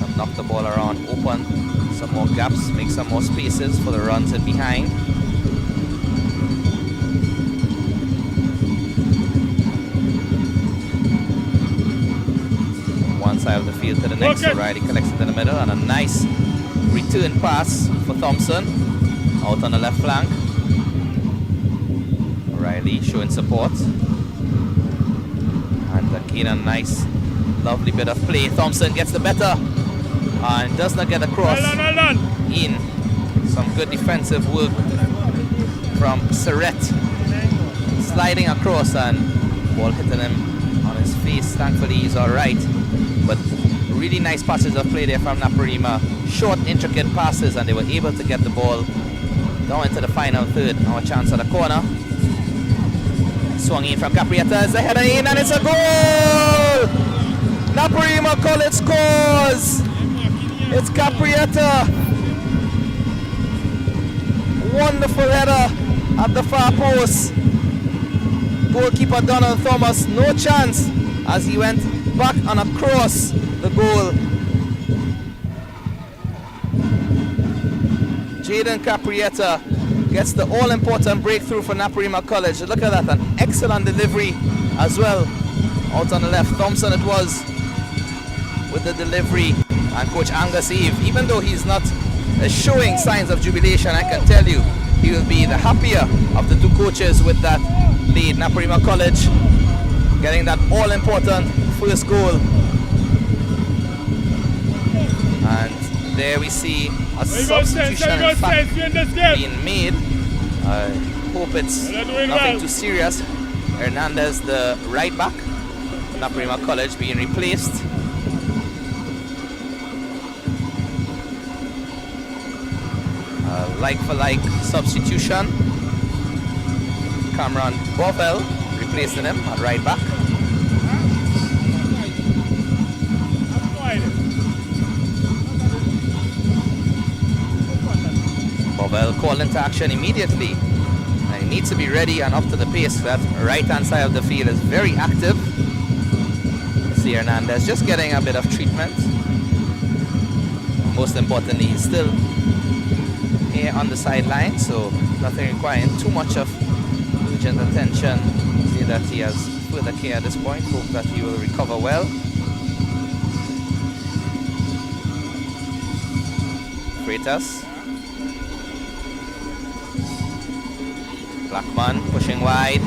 And knock the ball around, open some more gaps, make some more spaces for the runs in behind. From one side of the field to the next, so Riley collects it in the middle, and a nice return pass for Thompson. out on the left flank. Riley showing support. And again a nice, lovely bit of play. Thompson gets the better and does not get across. Well done. In. Some good defensive work from Surrett. Sliding across and ball hitting him on his face. Thankfully he's alright. But really nice passes of play there from NAPARIMA. Short, intricate passes, and they were able to get the ball down into the final third. Now a chance at the corner. Swung in from Caprietta as the header in, and it's a goal! NAPARIMA College scores! It's Caprietta. Wonderful header at the far post. Goalkeeper Donald Thomas, no chance as he went back and across the goal. Jaden Caprietta gets the all-important breakthrough for NAPARIMA College. Look at that, an excellent delivery as well. Out on the left, Thompson it was with the delivery. And Coach Angus Eve, even though he's not showing signs of jubilation, I can tell you he will be the happier of the two coaches with that lead. NAPARIMA College getting that all-important first goal. And there we see a substitution in fact being made. I hope it's nothing too serious. Hernandez, the right back, NAPARIMA College, being replaced. Like for like substitution. Cameron Bovell replacing him at right back. Bovell called into action immediately. And he needs to be ready and up to the pace. That right hand side of the field is very active. See Hernandez just getting a bit of treatment. Most importantly, he's still here on the sideline, so nothing requiring too much of urgent attention. See that he has further care at this point. Hope that he will recover well. Freitas. Blackman pushing wide.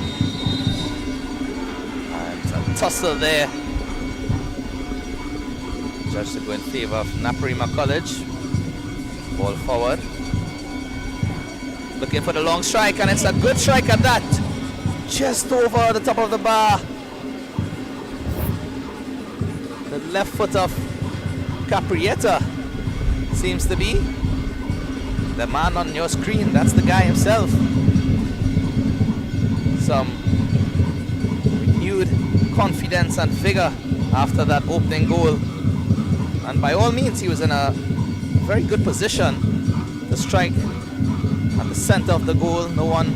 And a tussle there. Judge to go in favor of NAPARIMA College. Ball forward. Looking for the long strike, and it's a good strike at that. Just over the top of the bar. The left foot of Caprietta seems to be the man on your screen. That's the guy himself. Some renewed confidence and vigor after that opening goal. And by all means, he was in a very good position to strike at the center of the goal. No one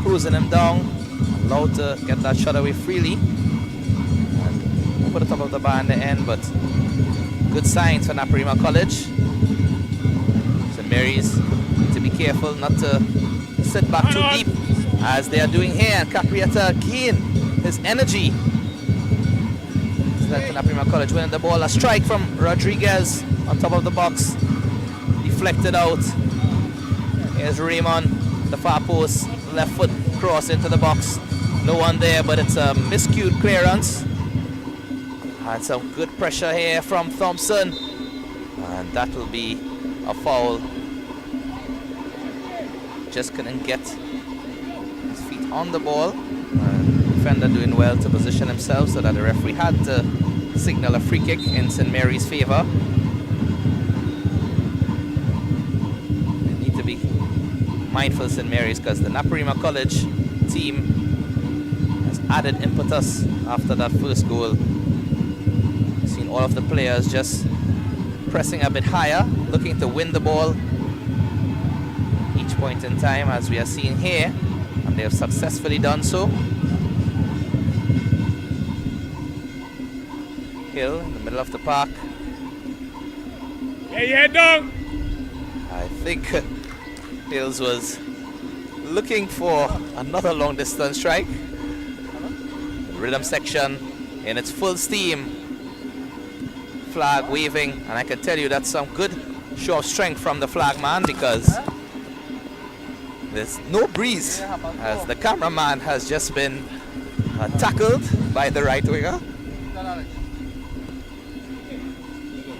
cruising him down, allowed to get that shot away freely and over the top of the bar in the end. But good signs for NAPARIMA College. St. Mary's need to be careful not to sit back too deep as they are doing here. And Caprietta again, his energy. NAPARIMA College winning the ball. A strike from Rodriguez on top of the box, deflected out. Here's Raymond, the far post, left foot cross into the box. No one there, but it's a miscued clearance. And some good pressure here from Thompson. And that will be a foul. Just couldn't get his feet on the ball. Defender doing well to position himself so that the referee had to signal a free kick in St. Mary's favor. They need to be mindful, St. Mary's, because the NAPARIMA College team has added impetus after that first goal. Seen all of the players just pressing a bit higher, looking to win the ball each point in time, as we are seeing here, and they have successfully done so. Hill in the middle of the park. Yeah, your head down. I think Hills was looking for another long distance strike. The rhythm section in its full steam. Flag waving, and I can tell you that's some good show of strength from the flag man, because There's no breeze as the cameraman has just been tackled by the right winger.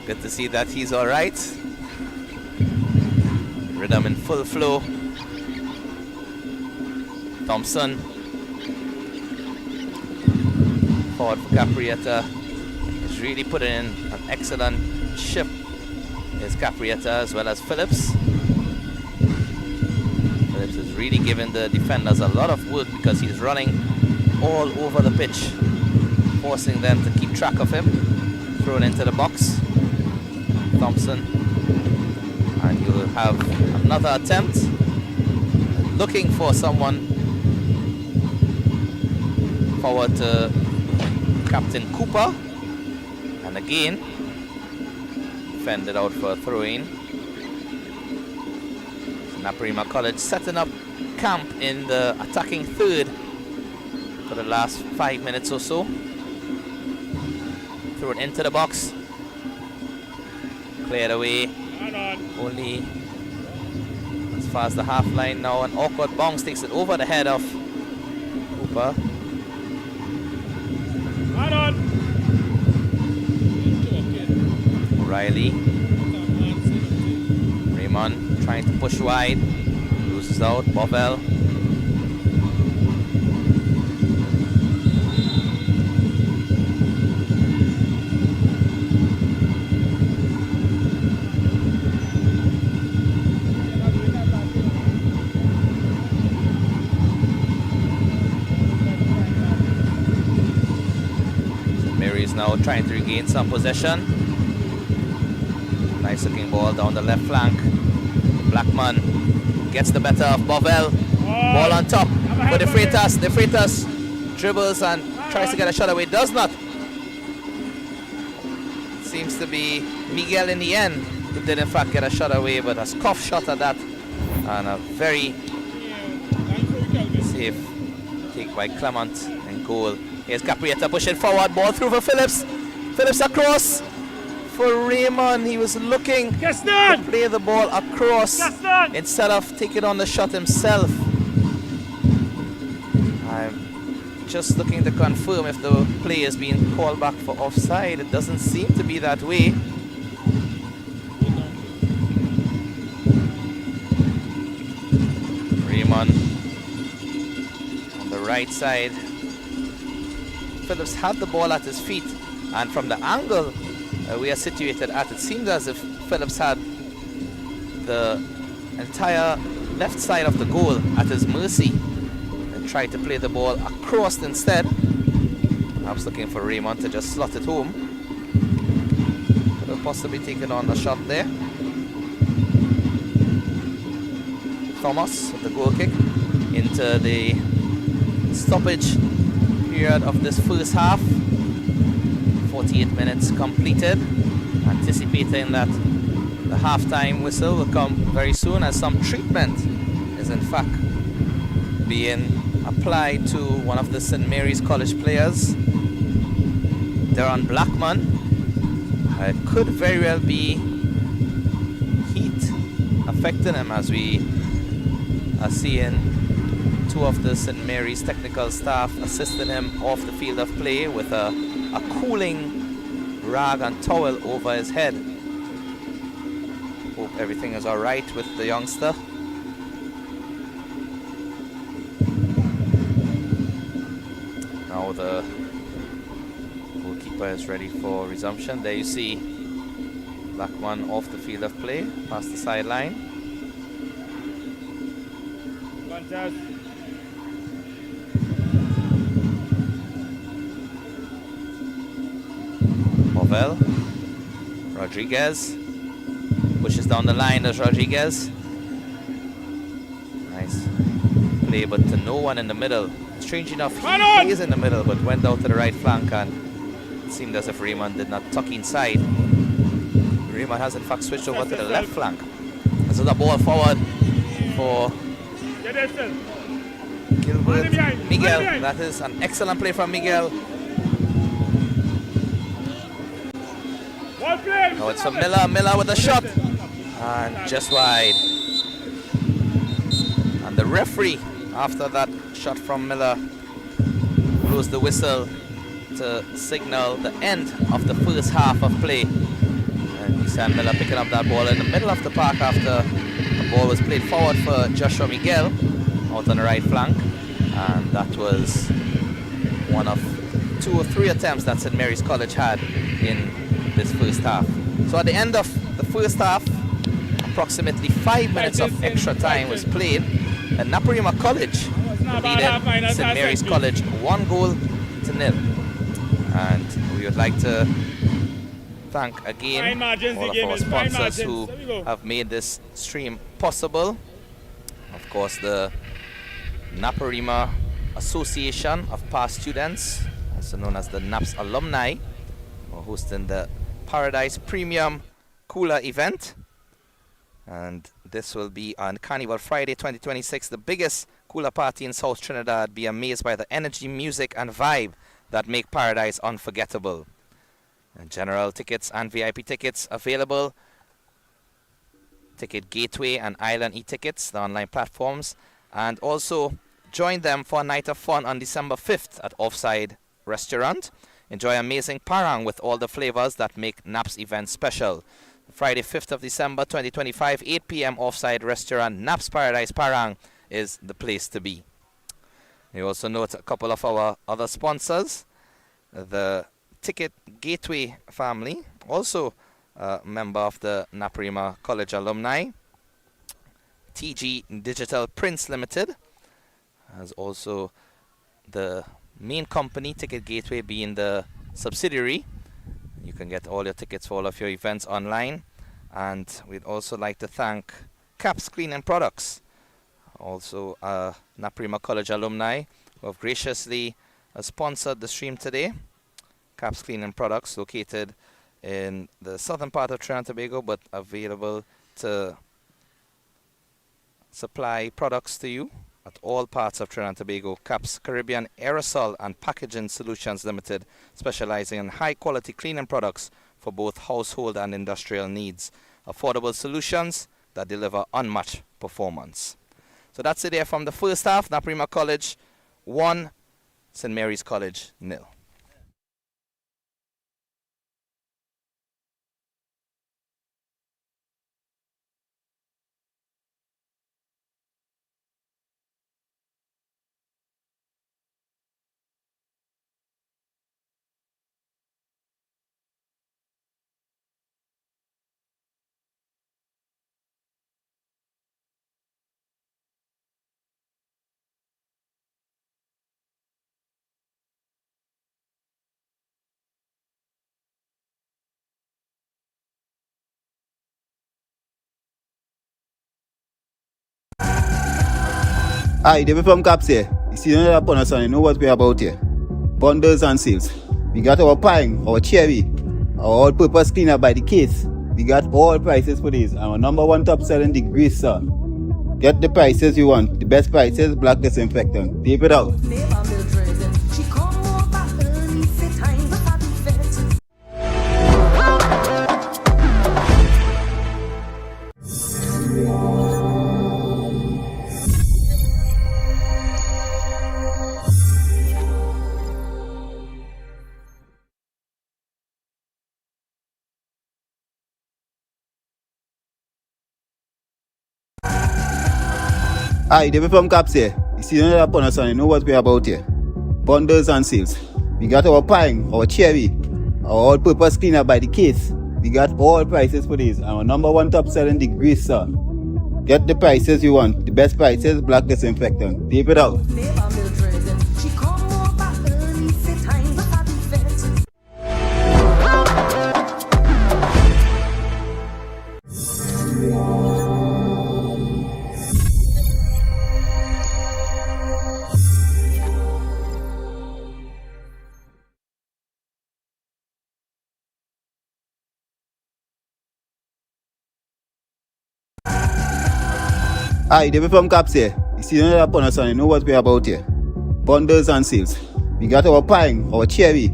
Good to see that he's all right. Rhythm in full flow. Thompson forward for Caprietta is really putting in an excellent shift. There's Caprietta as well as Phillips. Phillips is really giving the defenders a lot of work because he's running all over the pitch, forcing them to keep track of him. Thrown into the box. Thompson, and you will have another attempt, looking for someone forward to Captain Cooper, and again fended out for a throw-in. NAPARIMA College setting up camp in the attacking third for the last 5 minutes or so. Thrown into the box. Cleared away, only as far as the half line now. An awkward bounce takes it over the head of Cooper. O'Reilly. Raymond trying to push wide, loses out. Bovell. Now trying to regain some possession. Nice looking ball down the left flank. Blackman gets the better of Bovell. Ball on top for the Freitas. The Freitas dribbles and tries to get a shot away. Does not. Seems to be Miguel in the end who did in fact get a shot away, but a scuff shot at that. And a very safe take by Clement and goal. Here's Caprietta pushing forward, ball through for Phillips. Phillips across for Raymond. He was looking to play the ball across instead of taking on the shot himself. I'm just looking to confirm if the play is being called back for offside. It doesn't seem to be that way. Raymond on the right side. Phillips had the ball at his feet, and from the angle we are situated at, it seemed as if Phillips had the entire left side of the goal at his mercy and tried to play the ball across instead. I was looking for Raymond to just slot it home. Could have possibly taken on a shot there. Thomas with the goal kick into the stoppage period of this first half. 48 minutes completed, anticipating that the halftime whistle will come very soon, as some treatment is in fact being applied to one of the St. Mary's College players, Darren Blackman. It could very well be heat affecting him, as we are seeing two of the St. Mary's technical staff assisting him off the field of play with a cooling rag and towel over his head. Hope everything is all right with the youngster. Now the goalkeeper is ready for resumption. There you see Blackman off the field of play, past the sideline. Bovell. Rodriguez pushes down the line as Rodriguez. Nice play, but to no one in the middle. Strange enough, he is in the middle, but went out to the right flank, and it seemed as if Raymond did not tuck inside. Raymond has in fact switched over to the left flank. So the ball forward for Gilbert Miguel. That is an excellent play from Miguel. Now it's for Miller. Miller with a shot, and just wide. And the referee, after that shot from Miller, blows the whistle to signal the end of the first half of play. And you see Miller picking up that ball in the middle of the park after the ball was played forward for Joshua Miguel out on the right flank. And that was one of 2 or 3 attempts that St. Mary's College had in this first half. So at the end of the first half, approximately 5 minutes of extra time was played, and NAPARIMA College defeated St. Mary's College 1-0. And we would like to thank again all of our sponsors who have made this stream possible. Of course, the NAPARIMA Association of Past Students, also known as the NAPS Alumni, are hosting the Paradise Premium Cooler event. And this will be on Carnival Friday 2026, the biggest cooler party in South Trinidad. Be amazed by the energy, music and vibe that make Paradise unforgettable. And general tickets and VIP tickets available. Ticket Gateway and Island e-tickets, the online platforms. And also join them for a night of fun on December 5th at Offside Restaurant. Enjoy amazing parang with all the flavors that make NAP's event special. Friday 5th of December 2025, 8 p.m. Offside Restaurant, NAP's Paradise Parang is the place to be. You also note a couple of our other sponsors. The Ticket Gateway family, also a member of the NAPARIMA College alumni. TG Digital Prints Limited has also the main company, Ticket Gateway being the subsidiary. You can get all your tickets for all of your events online. And we'd also like to thank Caps Cleaning Products, also NAPARIMA College alumni, who have graciously sponsored the stream today. Caps Cleaning Products, located in the southern part of Trinidad and Tobago, but available to supply products to you at all parts of Trinidad and Tobago. Caps Caribbean Aerosol and Packaging Solutions Limited, specializing in high-quality cleaning products for both household and industrial needs. Affordable solutions that deliver unmatched performance. So that's it there from the first half. NAPARIMA College 1, St. Mary's College 0. Hi, David from Caps here. You see another bonus and you know what we're about here. Bundles and sales. We got our pine, our cherry, our all-purpose cleaner by the case. We got all prices for these. Our number 1 top selling, the grease, sir. Get the prices you want. The best prices, black disinfectant. Tape it out. Hi, David from Caps here. You see another bonus and you know what we're about here. Bundles and sales. We got our pine, our cherry, our all-purpose cleaner by the case. We got all prices for these. Our number 1 top selling, the grease, sir. Get the prices you want. The best prices, black disinfectant. Tape it out. Hi, David from Caps here. You see another bonus and you know what we're about here. Bundles and sales. We got our pine, our cherry,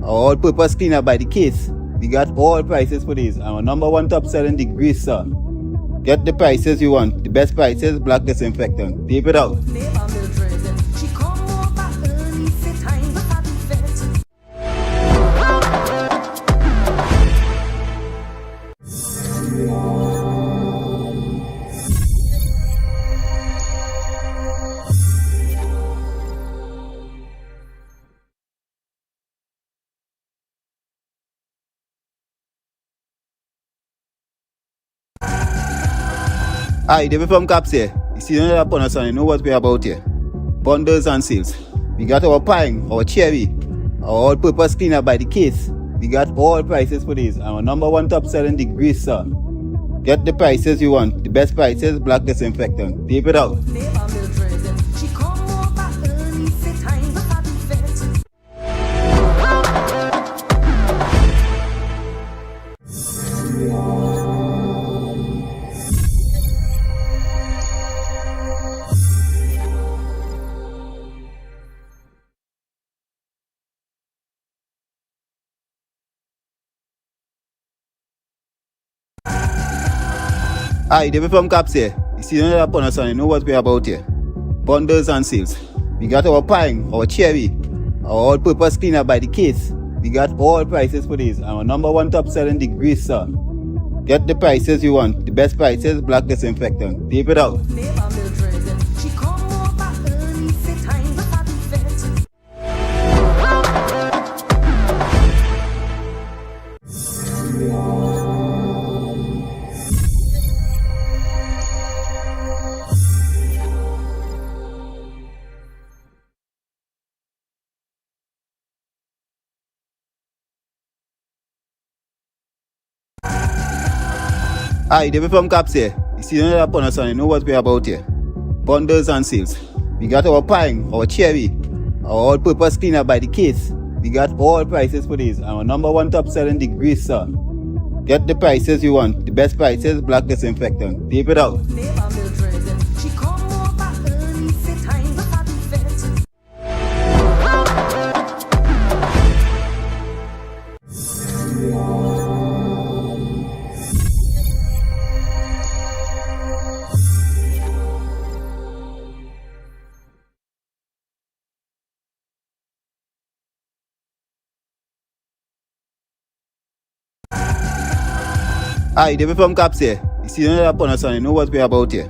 our all-purpose cleaner by the case. We got all prices for these. Our number 1 top selling, the grease, sir. Get the prices you want. The best prices, black disinfectant. Tape it out. Hi, David from Caps here. You see another Promotional, you know what we're about here. Bundles and sales. We got our pine, our cherry, our all-purpose cleaner by the case. We got all prices for these. Our number one top selling the grease, sir. Get the prices you want. The best prices, black disinfectant. Tape it out. Hi, David from Caps here. You see another Promotional, you know what we're about here. Bundles and sales. We got our pine, our cherry, our all-purpose cleaner by the case. We got all prices for these. Our number one top selling the grease, sir. Get the prices you want. The best prices, black disinfectant. Tape it out. Hi, David from Caps here. You see another Promotional, you know what we're about here. Bundles and sales. We got our pine, our cherry, our all-purpose cleaner by the case. We got all prices for these. Our number one top selling the grease, sir. Get the prices you want. The best prices, black disinfectant. Tape it out. Hi, David from Caps here. You see another Promotional, you know what we're about here.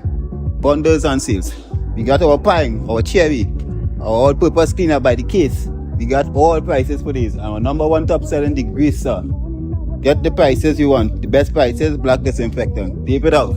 Bundles and sales. We got our pine, our cherry, our all-purpose cleaner by the case. We got all prices for these. Our number one top selling the grease, sir. Get the prices you want. The best prices, black disinfectant. Tape it out.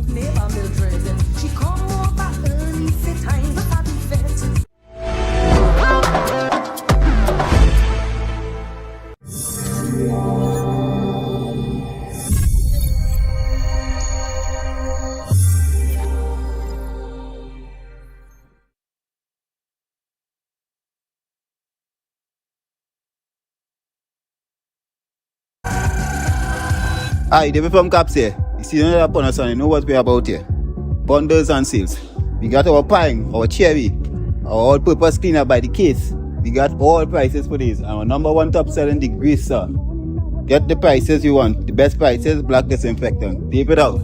Hi, David from Caps here. You see another Promotional, you know what we're about here. Bundles and sales. We got our pine, our cherry, our all-purpose cleaner by the case. We got all prices for these. Our number one top selling the grease, sir. Get the prices you want. The best prices, black disinfectant. Tape it out.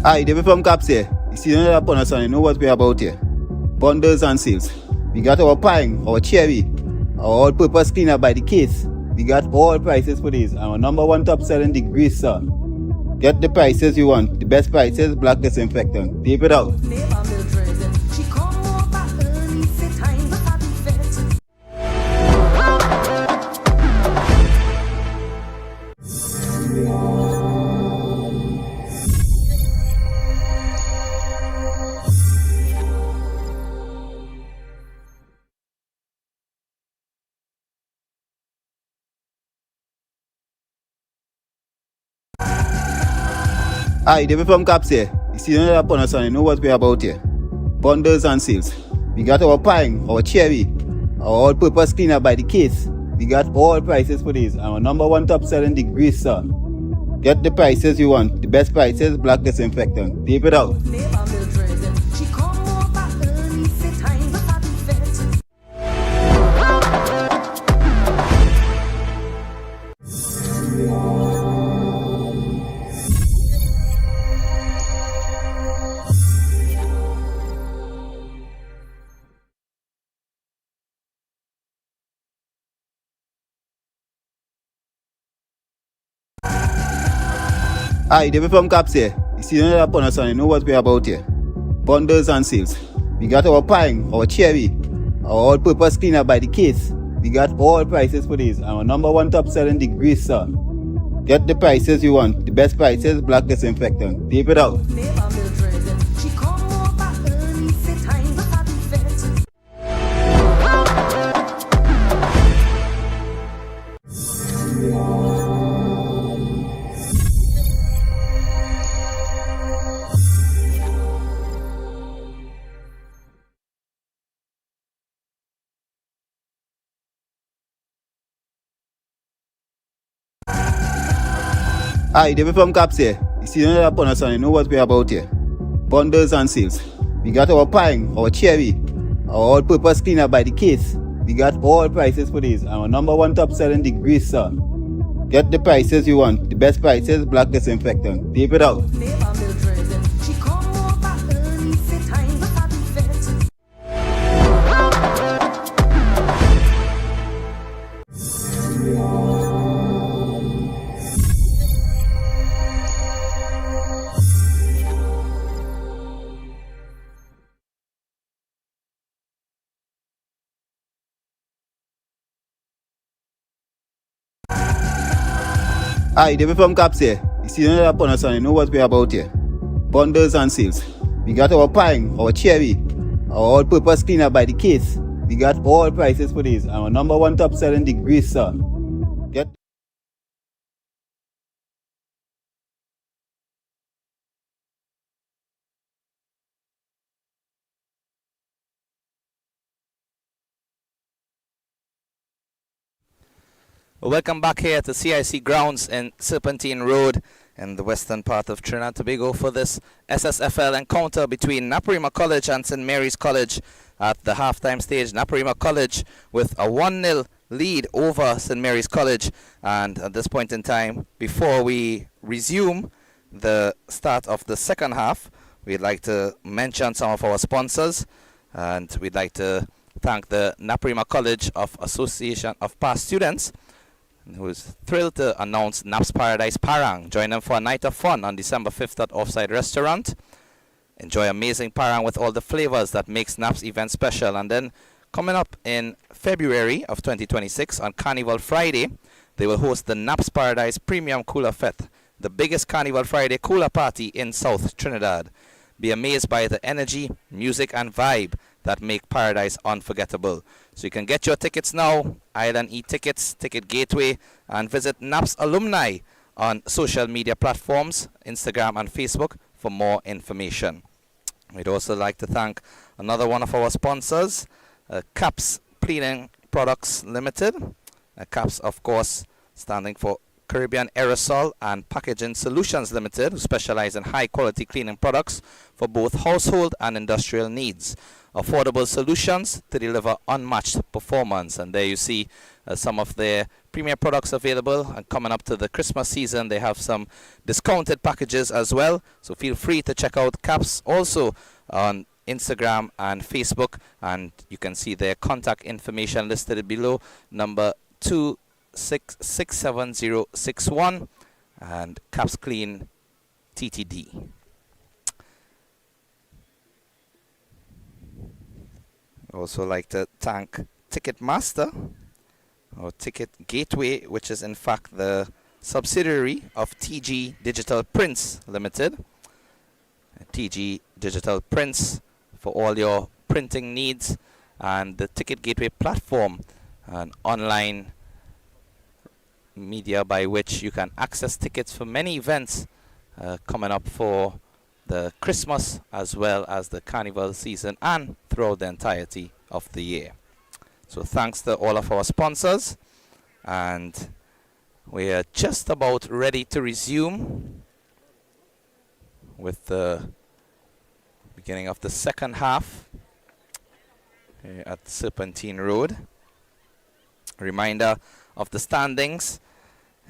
Hi, David from Caps here. You see another Promotional, you know what we're about here. Bundles and sales. We got our pine, our cherry, our all-purpose cleaner by the case. We got all prices for these. Our number one top selling the grease, sir. Get the prices you want. The best prices, black disinfectant. Tape it out. Hi, David from Caps here. You see another Promotional, you know what we're about here. Bundles and sales. We got our pine, our cherry, our all-purpose cleaner by the case. We got all prices for these. Our number one top selling the grease, sir. Get the prices you want. The best prices, black disinfectant. Tape it out. Hi, David from Caps here. You see another bonus and you know what we're about here. Bundles and sales. We got our pine, our cherry, our all-purpose cleaner by the case. We got all prices for these. Our number one top selling the grease, sir. Get the prices you want. The best prices, black disinfectant. Tape it out. Hi, David from Caps here. You see another bonus and you know what we're about here. Bundles and sales. We got our pine, our cherry, our all-purpose cleaner by the case. We got all prices for these. Our number one top selling the grease, sir. Get the prices you want. The best prices, black disinfectant. Tape it out. Hi, David from Caps here. You see another bonus and you know what we're about here. Bundles and sales. We got our pine, our cherry, our all-purpose cleaner by the case. We got all prices for these. Our number one top selling the grease, sir. Get Welcome back here to CIC grounds in Serpentine Road in the western part of Trinidad and Tobago for this SSFL encounter between NAPARIMA College and St. Mary's College at the halftime stage. NAPARIMA College with a 1-0 lead over St. Mary's College, and at this point in time, before we resume the start of the second half, we'd like to mention some of our sponsors, and we'd like to thank the NAPARIMA College of Association of Past Students, who is thrilled to announce Naps Paradise Parang. Join them for a night of fun on December 5th at Offside Restaurant. Enjoy amazing parang with all the flavors that makes Naps event special. And then coming up in February of 2026 on Carnival Friday, they will host the Naps Paradise Premium Cooler Fete, the biggest Carnival Friday cooler party in South Trinidad. Be amazed by the energy, music and vibe that make Paradise unforgettable. So you can get your tickets now, Island E-Tickets, Ticket Gateway, and visit NAPS Alumni on social media platforms, Instagram and Facebook for more information. We'd also like to thank another one of our sponsors, CAPS Cleaning Products Limited. CAPS, of course, standing for Caribbean Aerosol and Packaging Solutions Limited, who specialize in high-quality cleaning products for both household and industrial needs. Affordable solutions to deliver unmatched performance. And there you see some of their premier products available. And coming up to the Christmas season, they have some discounted packages as well. So feel free to check out CAPS also on Instagram and Facebook. And you can see their contact information listed below, number 267061 and CAPS Clean TTD. Also like to thank Ticketmaster or Ticket Gateway, which is in fact the subsidiary of TG Digital Prints Limited. TG Digital Prints for all your printing needs, and the Ticket Gateway platform, an online media by which you can access tickets for many events coming up for the Christmas as well as the Carnival season and throughout the entirety of the year. So thanks to all of our sponsors, and we are just about ready to resume with the beginning of the second half here at Serpentine Road. Reminder of the standings,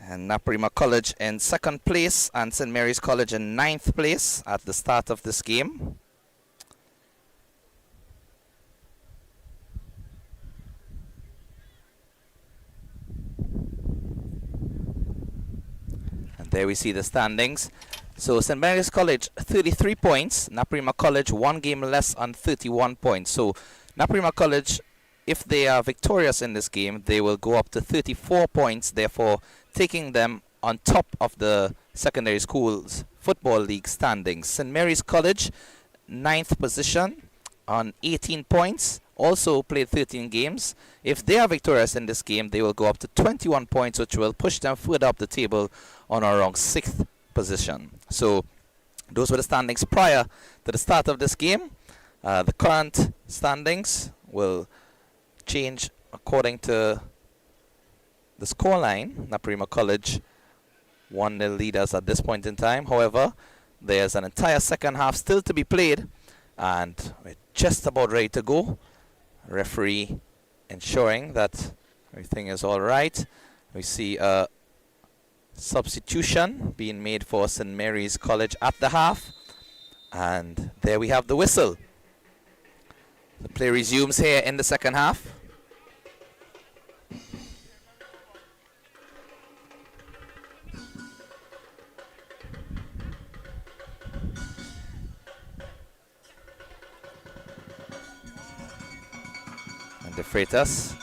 and NAPARIMA College in 2nd place and St. Mary's College in 9th place at the start of this game. And there we see the standings. So St. Mary's College 33 points, NAPARIMA College 1 game less on 31 points. So NAPARIMA College, if they are victorious in this game, they will go up to 34 points, therefore taking them on top of the secondary schools football league standings. St. Mary's College 9th position on 18 points, also played 13 games. If they are victorious in this game, they will go up to 21 points, which will push them further up the table on around 6th position. So those were the standings prior to the start of this game. The current standings will change according to the scoreline. NAPARIMA College 1-0 leaders at this point in time. However, there's an entire second half still to be played, and we're just about ready to go. Referee ensuring that everything is all right. We see a substitution being made for St. Mary's College at the half, and there we have the whistle. The play resumes here in the second half. And De Freitas,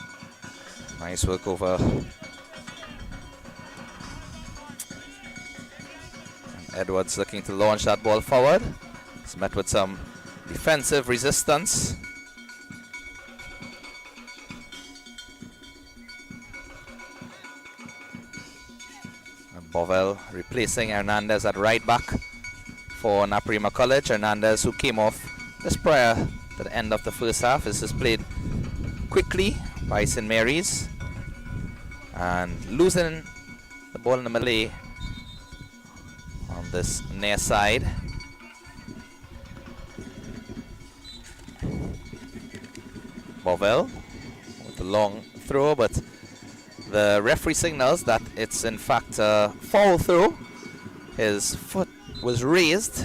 nice work over. And Edwards looking to launch that ball forward. It's met with some defensive resistance. Bovell replacing Hernandez at right back for NAPARIMA College. Hernandez, who came off just prior to the end of the first half, is played quickly by St. Mary's and losing the ball in the melee on this near side. Bovell with a long throw, but the referee signals that it's in fact a foul throw. His foot was raised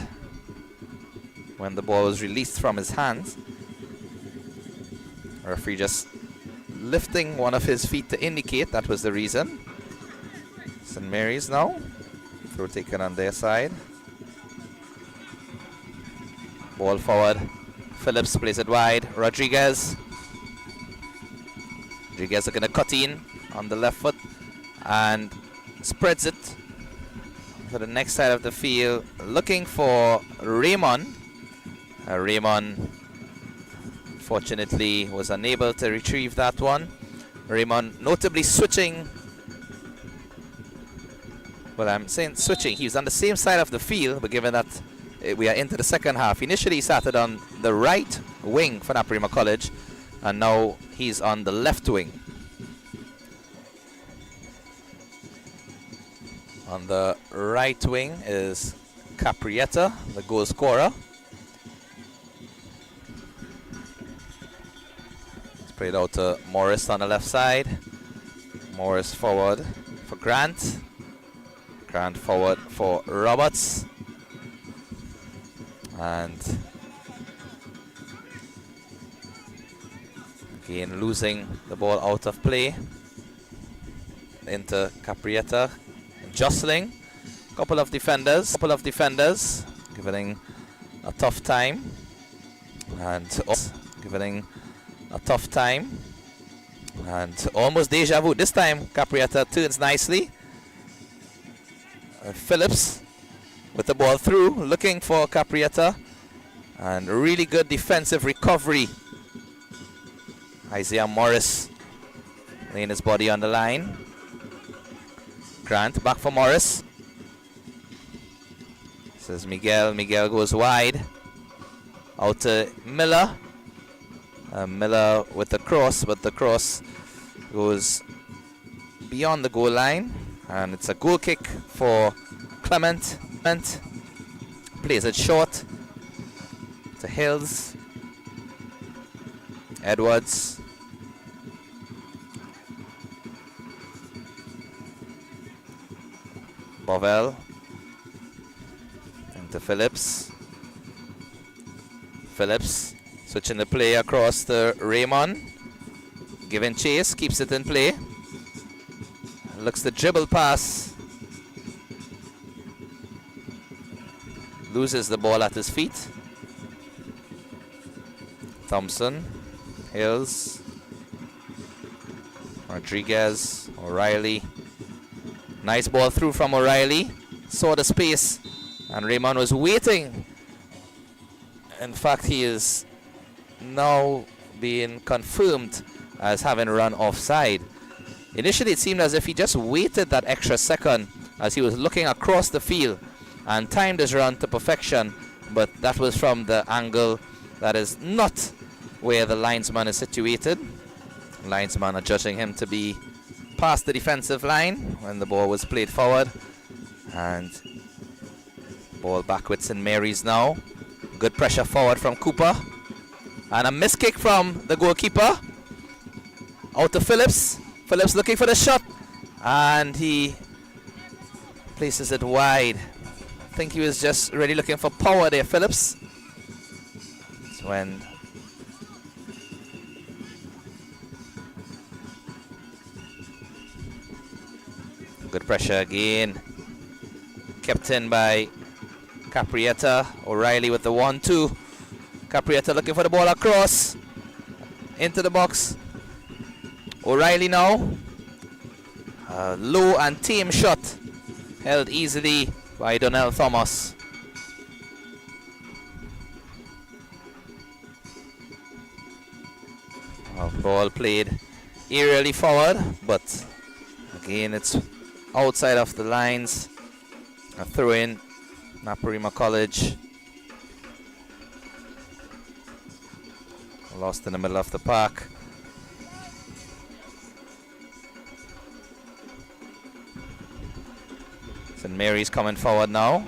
when the ball was released from his hands. The referee just lifting one of his feet to indicate that was the reason. St. Mary's now. Throw taken on their side. Ball forward. Phillips plays it wide. Rodriguez are going to cut in on the left foot and spreads it to the next side of the field, looking for Raymond. Raymond fortunately was unable to retrieve that one. Raymond notably switching. Well, I'm saying switching. He was on the same side of the field, but given that we are into the second half, initially he started on the right wing for NAPARIMA College, and now he's on the left wing. On the right wing is Caprietta, the goal scorer. It's played out to Morris on the left side. Morris forward for Grant. Grant forward for Roberts. And again losing the ball out of play into Caprietta. Jostling couple of defenders giving a tough time, and almost deja vu. This time Caprietta turns nicely. Phillips with the ball through, looking for Caprietta, and really good defensive recovery. Isaiah Morris laying his body on the line. Grant back for Morris. This is Miguel. Miguel goes wide. Out to Miller. Miller with the cross, but the cross goes beyond the goal line. And it's a goal kick for Clement. Clement plays it short to Hills. Edwards. Bovell. Into Phillips. Phillips switching the play across to Raymond. Giving chase, keeps it in play. Looks the dribble pass. Loses the ball at his feet. Thompson. Hills. Rodriguez. O'Reilly. Nice ball through from O'Reilly. Saw the space. And Raymond was waiting. In fact, he is now being confirmed as having run offside. Initially, it seemed as if he just waited that extra second as he was looking across the field and timed his run to perfection, but that was from the angle that is not where the linesman is situated. Linesman are judging him to be past the defensive line when the ball was played forward. And ball back with St. Mary's now. Good pressure forward from Cooper. And a miss kick from the goalkeeper. Out to Phillips. Phillips looking for the shot. And he places it wide. I think he was just really looking for power there, Phillips. It's when good pressure again. Kept in by Caprietta. O'Reilly with the 1-2. Caprietta looking for the ball across into the box. O'Reilly now. A low and tame shot. Held easily by Donnell Thomas. Ball played aerially forward, but again it's outside of the lines. A throw in. NAPARIMA College. Lost in the middle of the park. St. Mary's coming forward now.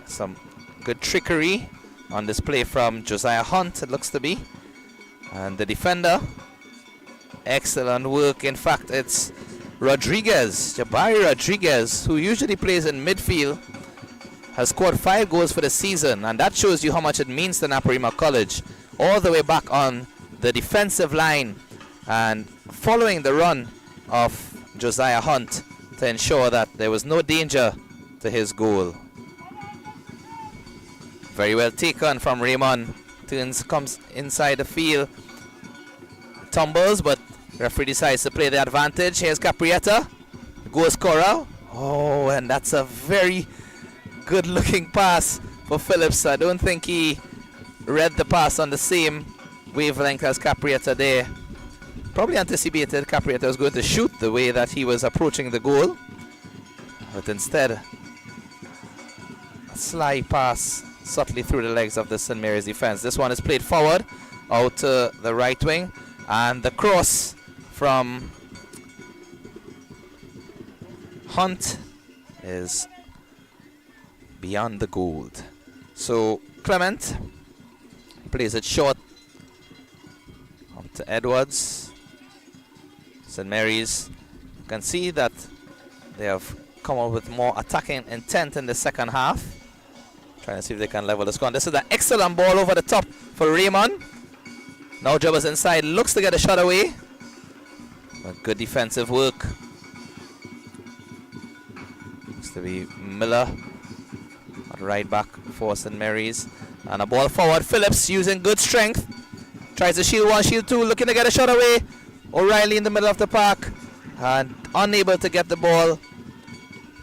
Some good trickery on display from Josiah Hunt, it looks to be. And the defender. Excellent work. In fact, it's Rodriguez, Jabari Rodriguez, who usually plays in midfield, has scored 5 goals for the season, and that shows you how much it means to NAPARIMA College. All the way back on the defensive line and following the run of Josiah Hunt to ensure that there was no danger to his goal. Very well taken from Raymond. Turns, comes inside the field, tumbles, but referee decides to play the advantage. Here's Caprietta, goal scorer. Oh, and that's a very good looking pass for Phillips. I don't think he read the pass on the same wavelength as Caprietta there. Probably anticipated Caprietta was going to shoot the way that he was approaching the goal. But instead, a sly pass subtly through the legs of the St. Mary's defense. This one is played forward out to the right wing. And the cross from Hunt is beyond the goal. So Clement plays it short up to Edwards. St. Mary's, you can see that they have come up with more attacking intent in the second half. Trying to see if they can level the score. This is an excellent ball over the top for Raymond. Now Jobbers inside, looks to get a shot away. But good defensive work. Looks to be Miller at right back for St. Mary's. And a ball forward. Phillips using good strength. Tries to shield 1, shield 2, looking to get a shot away. O'Reilly in the middle of the park. And unable to get the ball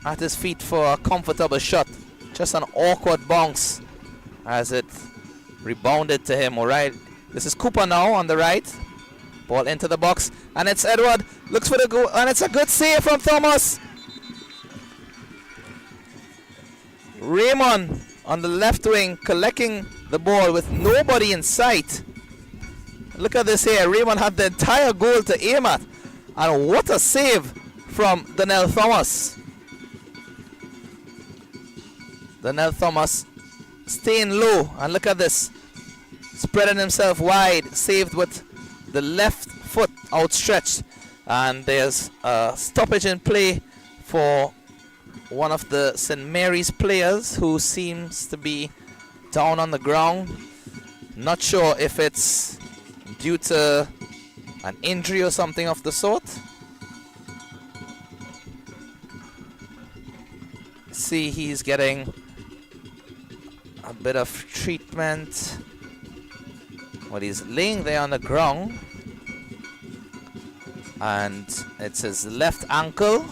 at his feet for a comfortable shot. Just an awkward bounce as it rebounded to him. O'Reilly. This is Cooper now on the right. Ball into the box. And it's Edward Looks for the goal, and it's a good save from Thomas. Raymond on the left wing collecting the ball with nobody in sight. Look at this here. Raymond had the entire goal to aim at. And what a save from Donnell Thomas. Donnell Thomas staying low. And look at this. Spreading himself wide. Saved with the left foot outstretched. And there's a stoppage in play for one of the St. Mary's players who seems to be down on the ground. Not sure if it's due to an injury or something of the sort. See, he's getting a bit of treatment. Well, he's laying there on the ground, and it's his left ankle.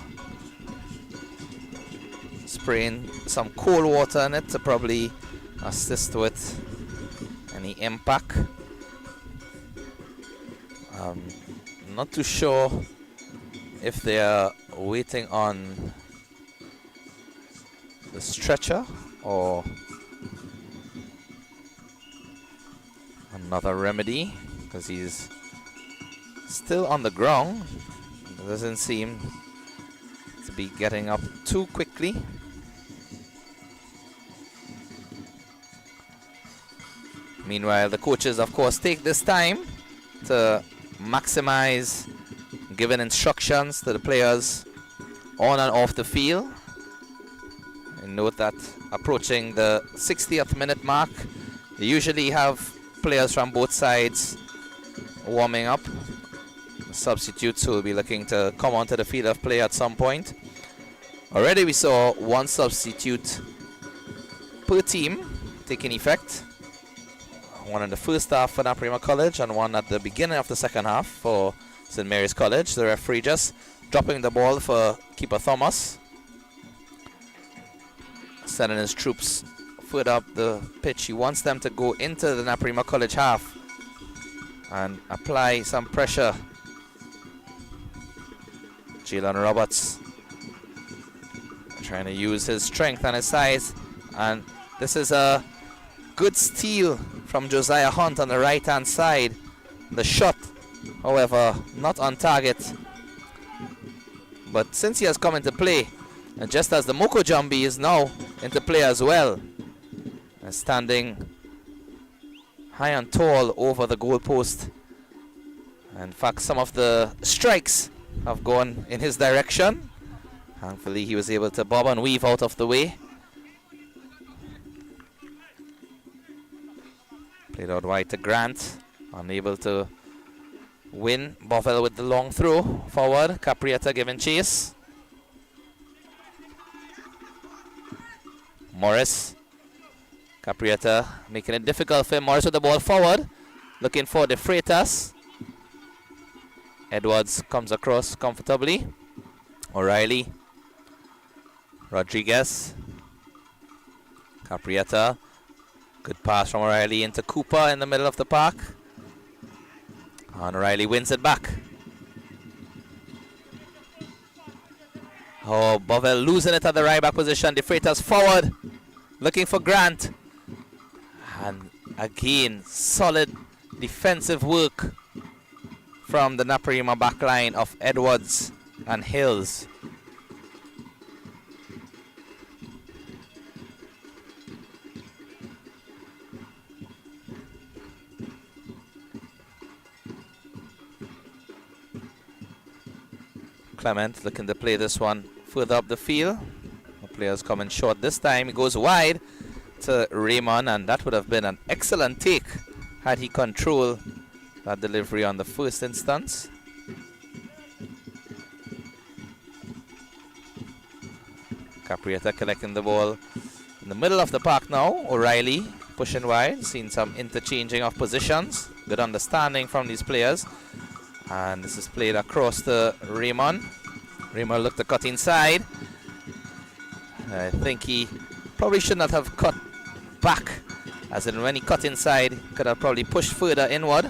Spraying some cold water on it to probably assist with any impact. Not too sure if they are waiting on the stretcher or another remedy, because he's still on the ground. It doesn't seem to be getting up too quickly. Meanwhile, the coaches, of course, take this time to maximize giving instructions to the players on and off the field. And note that approaching the 60th minute mark, they usually have players from both sides warming up. The substitutes who will be looking to come onto the field of play at some point. Already we saw one substitute per team taking effect. One in the first half for NAPARIMA College and one at the beginning of the second half for St. Mary's College. The referee just dropping the ball for keeper Thomas. Sending his troops further up the pitch. He wants them to go into the NAPARIMA College half and apply some pressure. Jalen Roberts trying to use his strength and his size, and this is a good steal from Josiah Hunt on the right hand side. The shot, however, not on target, but since he has come into play, and just as the Moko Jumbi is now into play as well, and standing high and tall over the goalpost. In fact, some of the strikes have gone in his direction. Thankfully, he was able to bob and weave out of the way. Played out wide to Grant, unable to win. Bovel with the long throw forward. Caprietta giving chase. Morris. Caprietta making it difficult for him. Morris with the ball forward, looking for De Freitas. Edwards comes across comfortably. O'Reilly. Rodriguez. Caprietta. Good pass from O'Reilly into Cooper in the middle of the park. And O'Reilly wins it back. Oh, Bovel losing it at the right back position. De Freitas forward, looking for Grant. And again, solid defensive work from the NAPARIMA backline of Edwards and Hills. Clement looking to play this one further up the field. The player's coming short this time. He goes wide to Raymond, and that would have been an excellent take had he controlled that delivery on the first instance. Caprietta collecting the ball in the middle of the park now. O'Reilly pushing wide, seeing some interchanging of positions. Good understanding from these players. And this is played across to Raymond. Raymond looked to cut inside. I think he probably should not have cut back, as in when he cut inside, could have probably pushed further inward.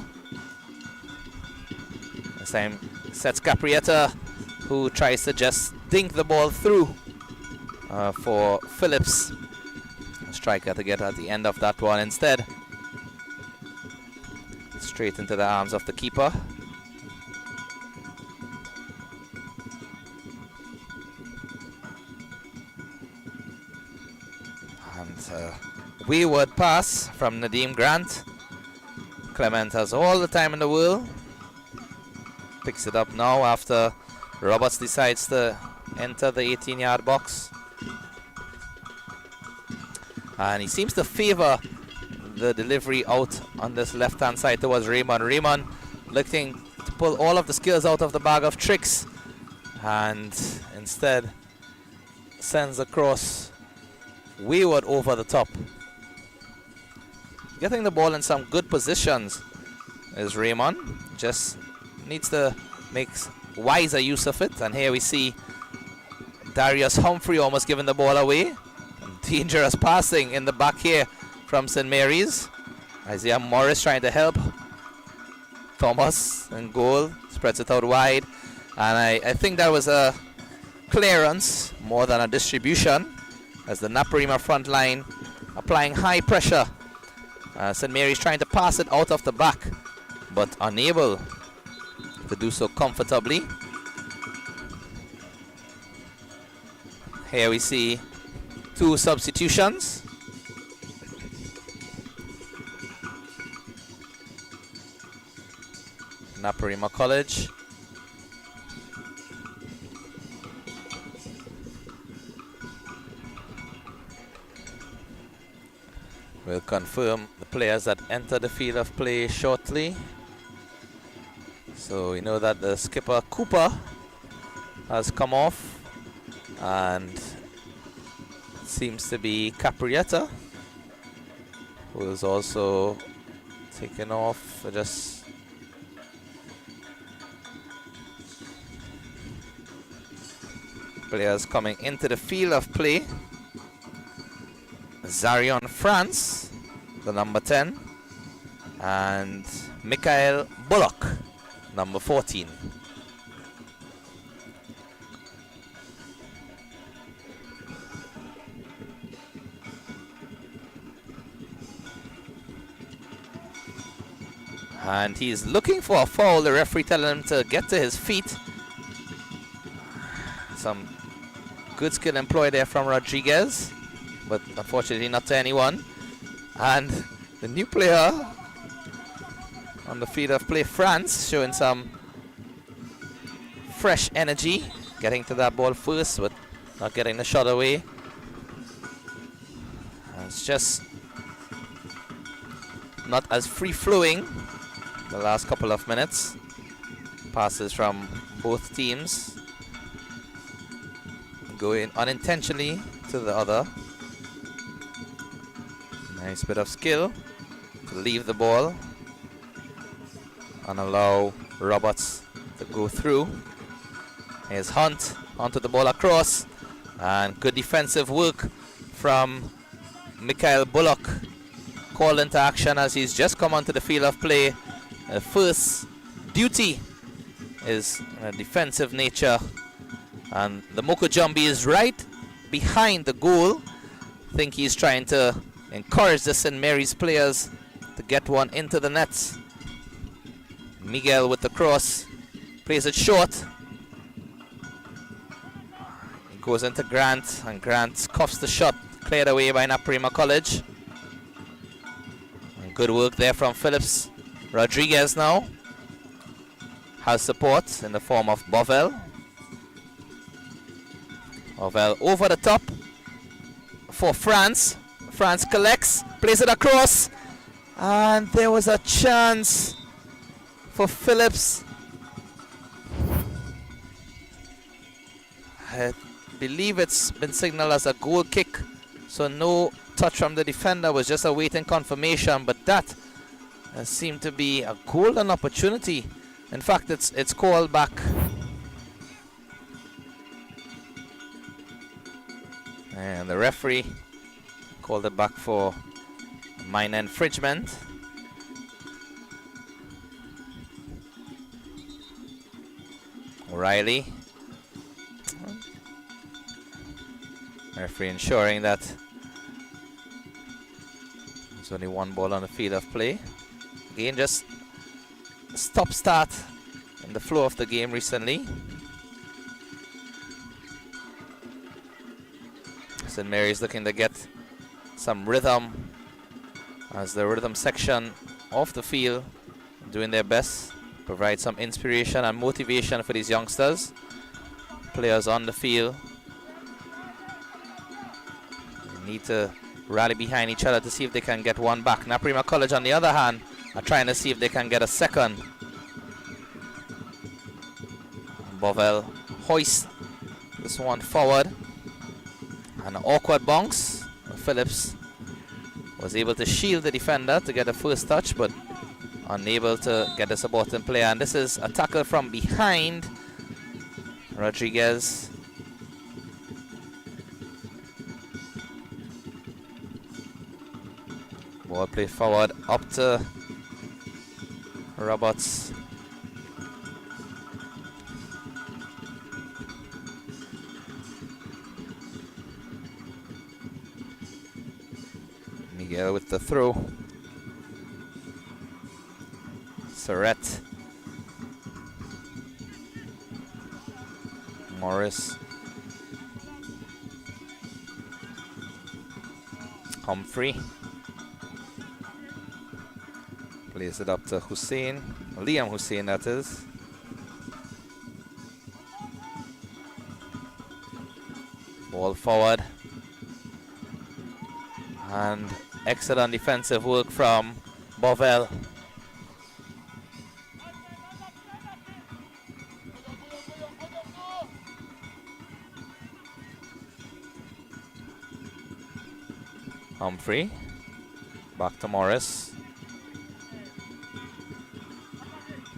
This time Sets Caprietta, who tries to just dink the ball through for Phillips. A striker to get at the end of that one instead. Straight into the arms of the keeper. And wayward pass from Nadeem Grant. Clement has all the time in the world. Picks it up now after Roberts decides to enter the 18-yard box. And he seems to favor the delivery out on this left-hand side towards Raymond. Raymond looking to pull all of the skills out of the bag of tricks, and instead sends across wayward over the top. Getting the ball in some good positions is Raymond. Just needs to make wiser use of it. And here we see Darius Humphrey almost giving the ball away. Dangerous passing in the back here from St. Mary's. Isaiah Morris trying to help. Thomas in goal, spreads it out wide. And I think that was a clearance more than a distribution, as the NAPARIMA front line applying high pressure. St. Mary's trying to pass it out of the back, but unable to do so comfortably. Here we see two substitutions. NAPARIMA College. We'll confirm the players that enter the field of play shortly. So we know that the skipper Cooper has come off, and it seems to be Caprietta who is also taken off. Just players coming into the field of play. Zarion France, the number 10, and Michael Bullock, number 14. And he's looking for a foul. The referee telling him to get to his feet. Some good skill employed there from Rodriguez, but unfortunately not to anyone. And the new player on the field of play, France, showing some fresh energy, getting to that ball first, but not getting the shot away. And it's just not as free-flowing the last couple of minutes. Passes from both teams going unintentionally to the other. Nice bit of skill to leave the ball and allow Roberts to go through. Here's Hunt onto the ball across, and good defensive work from Michael Bullock, called into action as he's just come onto the field of play. First duty is a defensive nature, and the Moko Jumbi is right behind the goal. I think he's trying to encourage the St. Mary's players to get one into the nets. Miguel with the cross, plays it short. He goes into Grant, and Grant cuffs the shot, cleared away by NAPARIMA College. And good work there from Phillips. Rodriguez now has support in the form of Bovel. Bovel over the top for France. France collects, plays it across, and there was a chance for Phillips. I believe it's been signaled as a goal kick, so no touch from the defender, was just a waiting confirmation, but that seemed to be a golden opportunity. In fact, it's called back. And the referee called it back for minor infringement. O'Reilly. Referee ensuring that there's only one ball on the field of play. Again, just stop-start in the flow of the game recently. St. Mary's looking to get some rhythm as the rhythm section of the field doing their best, provide some inspiration and motivation for these youngsters. Players on the field need to rally behind each other to see if they can get one back. NAPARIMA College, on the other hand, are trying to see if they can get a second. Bovell hoist this one forward. An awkward bounce. Phillips was able to shield the defender to get a first touch, but unable to get the supporting player. And this is a tackle from behind. Rodriguez. Ball played forward up to Roberts. Miguel with the throw. Surrett. Morris. Humphrey. Plays it up to Hussein. Liam Hussein, that is. Ball forward. And excellent defensive work from Bovell. Humphrey. Back to Morris.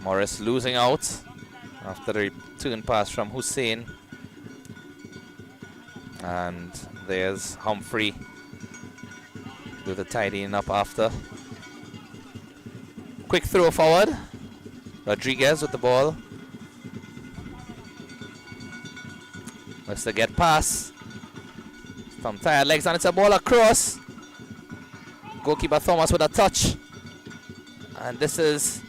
Morris losing out after the return pass from Hussein. And there's Humphrey with the tidying up after. Quick throw forward. Rodriguez with the ball. Wants to get past. Some tired legs, and it's a ball across. Goalkeeper Thomas with a touch. And this is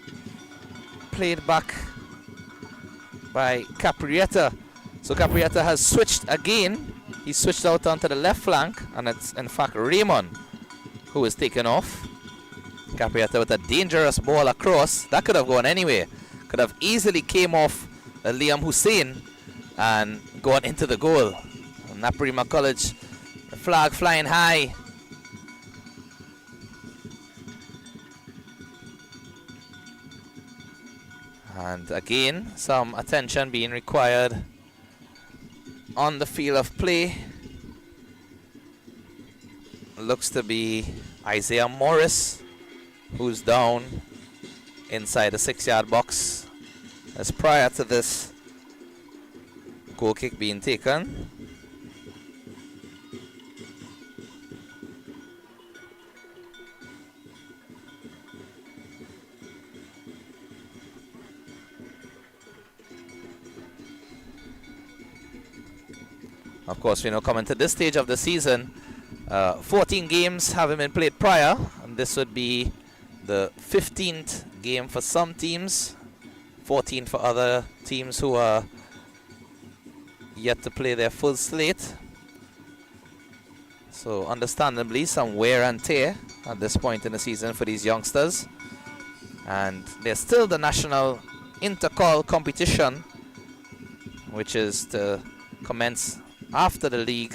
played back by Caprietta. So Caprietta has switched again. He switched out onto the left flank, and it's in fact Raymond who is taken off. Caprietta with a dangerous ball across. That could have gone anywhere. Could have easily came off Liam Hussein and gone into the goal. NAPARIMA College, the flag flying high. And again, some attention being required on the field of play. Looks to be Isaiah Morris, who's down inside the 6-yard box. As prior to this goal kick being taken. Of course, you know, coming to this stage of the season, 14 games having been played prior, and this would be the 15th game for some teams, 14 for other teams who are yet to play their full slate. So understandably, some wear and tear at this point in the season for these youngsters. And there's still the national intercall competition, which is to commence after the league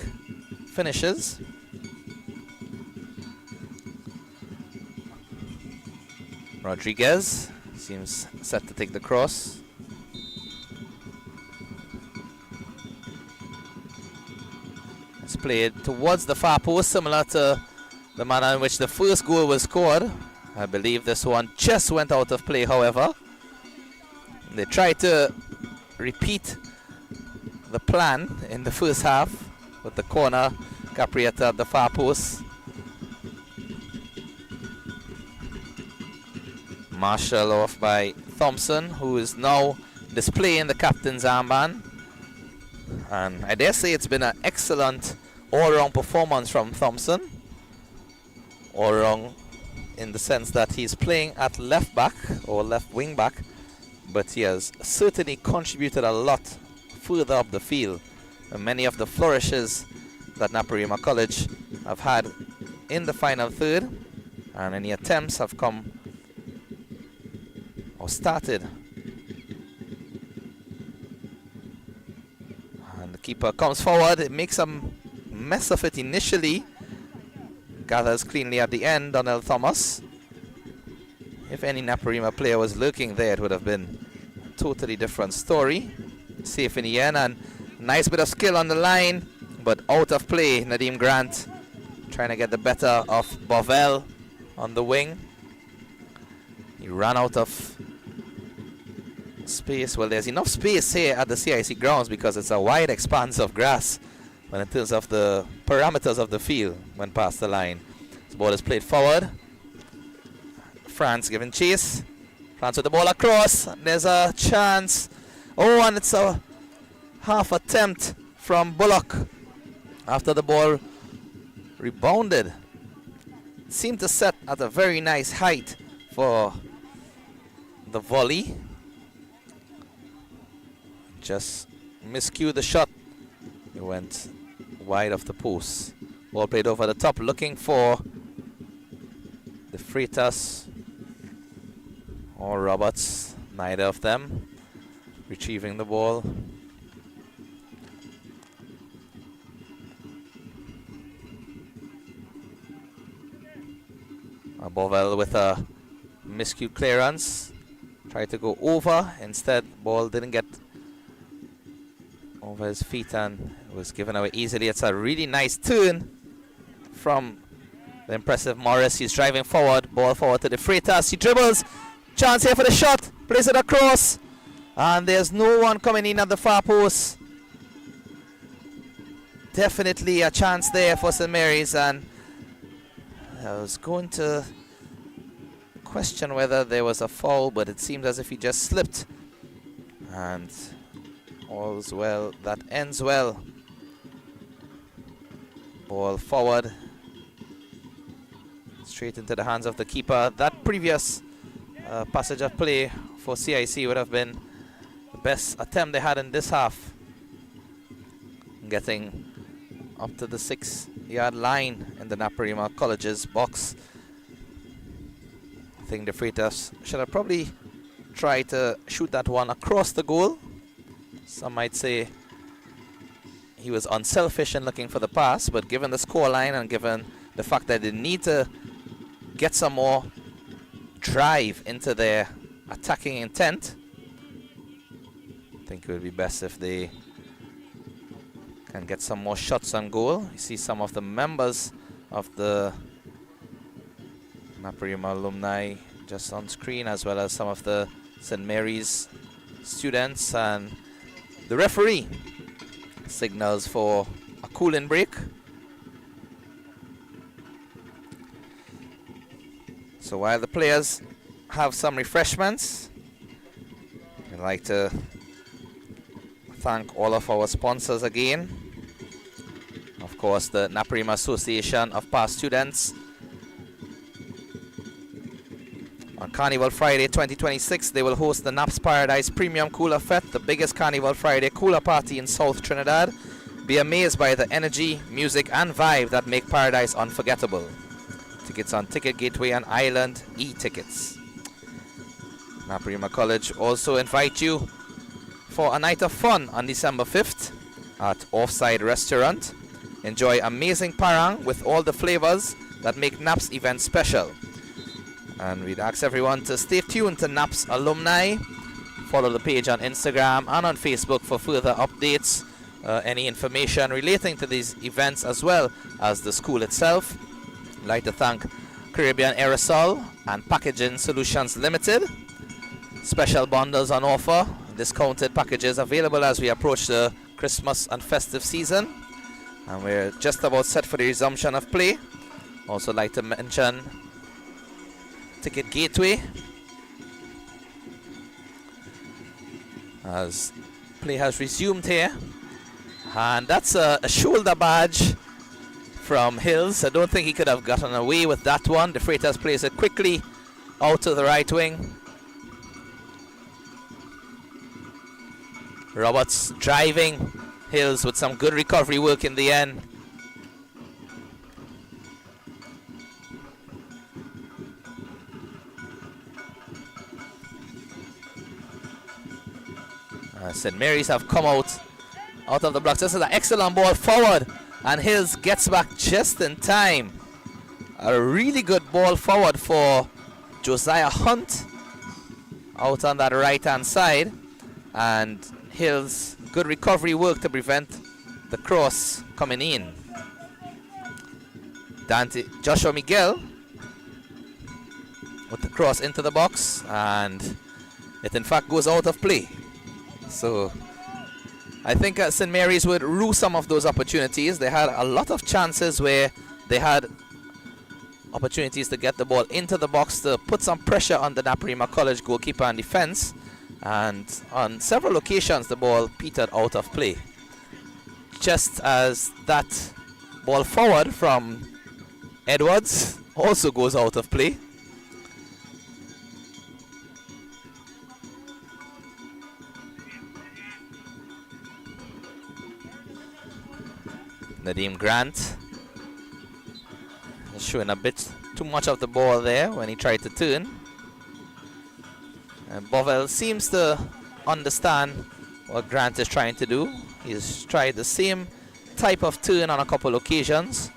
finishes. Rodriguez seems set to take the cross. It's played towards the far post, similar to the manner in which the first goal was scored. I believe this one just went out of play, however. They tried to repeat the plan in the first half with the corner, Caprietta at the far post. Marshall off by Thompson, who is now displaying the captain's armband. And I dare say it's been an excellent all-round performance from Thompson. All-round in the sense that he's playing at left back or left wing back, but he has certainly contributed a lot further up the field. And many of the flourishes that NAPARIMA College have had in the final third, and any attempts have come or started. And the keeper comes forward, it makes a mess of it initially, gathers cleanly at the end, Donald Thomas. If any NAPARIMA player was lurking there, it would have been a totally different story. Safe in the end, and nice bit of skill on the line, but out of play. Nadeem Grant trying to get the better of Bovell on the wing. He ran out of space. Well, there's enough space here at the CIC grounds because it's a wide expanse of grass when in terms of the parameters of the field when past the line. The ball is played forward. France giving chase. France with the ball across. There's a chance. Oh, and it's a half attempt from Bullock after the ball rebounded. It seemed to set at a very nice height for the volley. Just miscued the shot. It went wide of the post. Ball played over the top, looking for the Freitas or Roberts. Neither of them retrieving the ball. Bovell with a miscued clearance. Tried to go over. Instead, ball didn't get over his feet and was given away easily. It's a really nice turn from the impressive Morris. He's driving forward. Ball forward to the Freitas. He dribbles. Chance here for the shot. Plays it across. And there's no one coming in at the far post. Definitely a chance there for St. Mary's, and I was going to question whether there was a foul, but it seems as if he just slipped. And all's well that ends well. Ball forward. Straight into the hands of the keeper. That previous passage of play for CIC would have been the best attempt they had in this half. Getting up to the 6-yard line in the NAPARIMA College's box. I think the Freitas should have probably tried to shoot that one across the goal. Some might say he was unselfish in looking for the pass, but given the scoreline and given the fact that they need to get some more drive into their attacking intent, I think it would be best if they can get some more shots on goal. You see some of the members of the NAPARIMA alumni just on screen, as well as some of the St. Mary's students, and the referee signals for a cooling break. So while the players have some refreshments, I'd like to thank all of our sponsors again. Of course, the NAPARIMA Association of Past Students. On Carnival Friday 2026, they will host the NAPS Paradise Premium Cooler Fete, the biggest Carnival Friday cooler party in South Trinidad. Be amazed by the energy, music, and vibe that make Paradise unforgettable. Tickets on Ticket Gateway and Island e-tickets. NAPARIMA College also invite you for a night of fun on December 5th at Offside Restaurant. Enjoy amazing parang with all the flavors that make NAPS event special. And we'd ask everyone to stay tuned to NAPS Alumni. Follow the page on Instagram and on Facebook for further updates, any information relating to these events, as well as the school itself. I'd like to thank Caribbean Aerosol and Packaging Solutions Limited. Special bundles on offer. Discounted packages available as we approach the Christmas and festive season. And we're just about set for the resumption of play. Also like to mention Ticket Gateway. as play has resumed here. And that's a shoulder badge from Hills. I don't think he could have gotten away with that one. The Freitas plays it quickly out to the right wing. Roberts driving Hills with some good recovery work in the end. St. Mary's have come out of the blocks. This is an excellent ball forward, and Hills gets back just in time. A really good ball forward for Josiah Hunt out on that right hand side, and Hills good recovery work to prevent the cross coming in. Joshua Miguel with the cross into the box, and it in fact goes out of play. So I think St. Mary's would rue some of those opportunities. They had a lot of chances where they had opportunities to get the ball into the box to put some pressure on the NAPARIMA College goalkeeper and defense, and on several occasions the ball petered out of play. Just as that ball forward from Edwards also goes out of play. Nadeem Grant is showing a bit too much of the ball there when he tried to turn. And Bovell seems to understand what Grant is trying to do. He's tried the same type of turn on a couple occasions.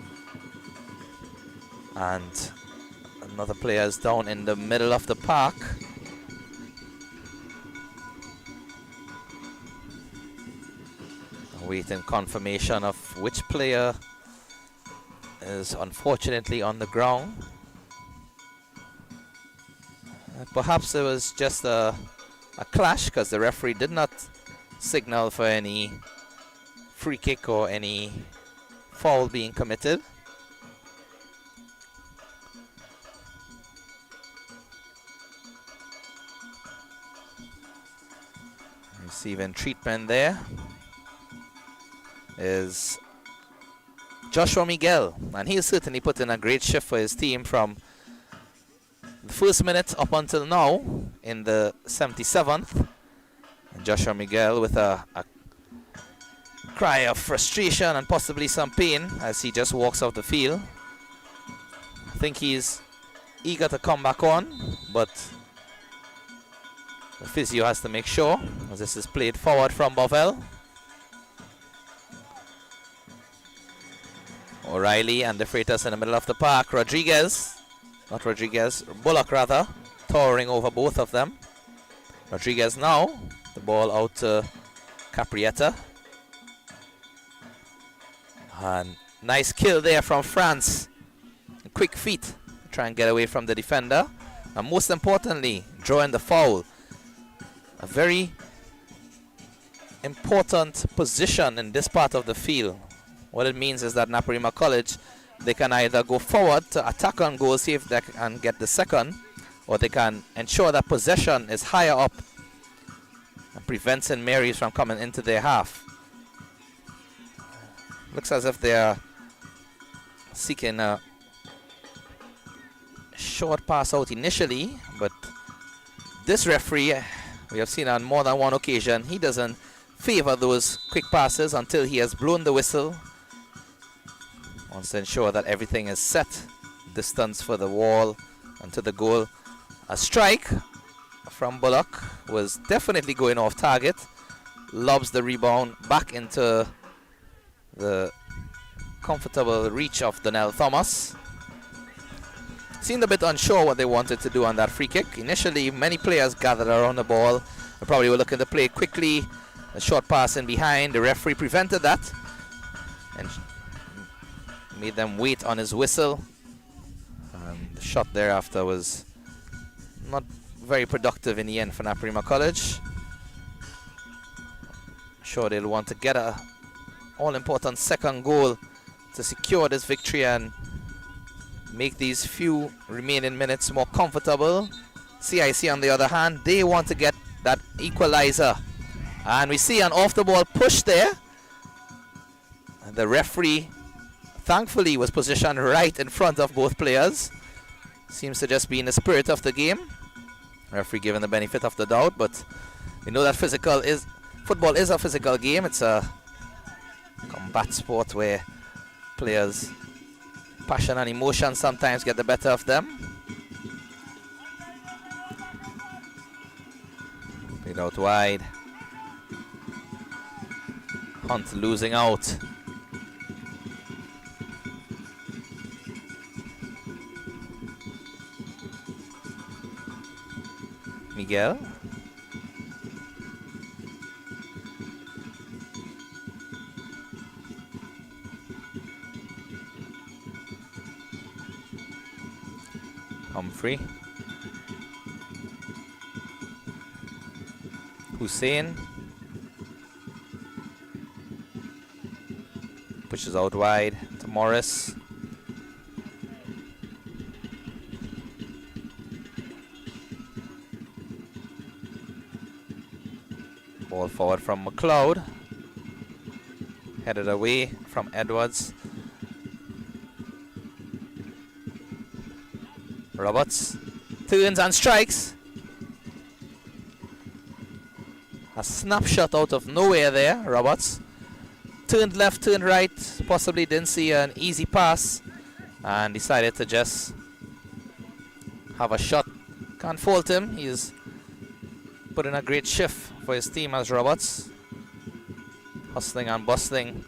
And another player is down in the middle of the park. Waiting confirmation of which player is unfortunately on the ground. Perhaps it was just a clash, because the referee did not signal for any free kick or any foul being committed. Receiving treatment there is Joshua Miguel, and he's certainly put in a great shift for his team from the first minute up until now in the 77th. And Joshua Miguel with a cry of frustration and possibly some pain as he just walks off the field. I think he's eager to come back on, but the physio has to make sure, as this is played forward from Bovell. O'Reilly and the Freitas in the middle of the park. Bullock rather, towering over both of them. Rodriguez now, the ball out to Caprietta. And nice kill there from France. Quick feet, try and get away from the defender. And most importantly, drawing the foul. A very important position in this part of the field. What it means is that NAPARIMA College, they can either go forward to attack on goal, see if they can get the second, or they can ensure that possession is higher up and prevent St. Mary's from coming into their half. Looks as if they are seeking a short pass out initially, but this referee, we have seen on more than one occasion, he doesn't favor those quick passes until he has blown the whistle. Wants to ensure that everything is set. Distance for the wall and to the goal. A strike from Bullock was definitely going off target. Lobs the rebound back into the comfortable reach of Donnell Thomas. Seemed a bit unsure what they wanted to do on that free kick. Initially, many players gathered around the ball. They probably were looking to play quickly. A short pass in behind. The referee prevented that and made them wait on his whistle. The shot thereafter was not very productive in the end for NAPARIMA College. Sure, they'll want to get a all-important second goal to secure this victory and make these few remaining minutes more comfortable. CIC, on the other hand, they want to get that equalizer And we see an off-the-ball push there. And the referee, thankfully, was positioned right in front of both players. Seems to just be in the spirit of the game. Referee given the benefit of the doubt, but we know that football is a physical game. It's a combat sport where players' passion and emotion sometimes get the better of them. Played out wide. Hunt losing out. Miguel. Humphrey. Hussein. Pushes out wide to Morris. Ball forward from McLeod. Headed away from Edwards. Roberts turns and strikes. A snapshot out of nowhere there, Roberts. Turned left, turned right, possibly didn't see an easy pass and decided to just have a shot. Can't fault him, he's put in a great shift for his team as Roberts. Hustling and bustling,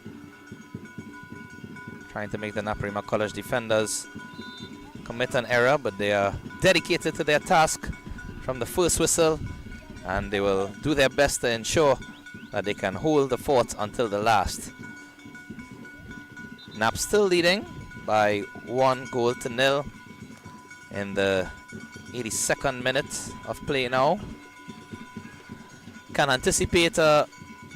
trying to make the NAPARIMA College defenders commit an error, but they are dedicated to their task from the first whistle, and they will do their best to ensure that they can hold the fort until the last. Nap still leading by 1-0 in the 82nd minute of play now. Can anticipate a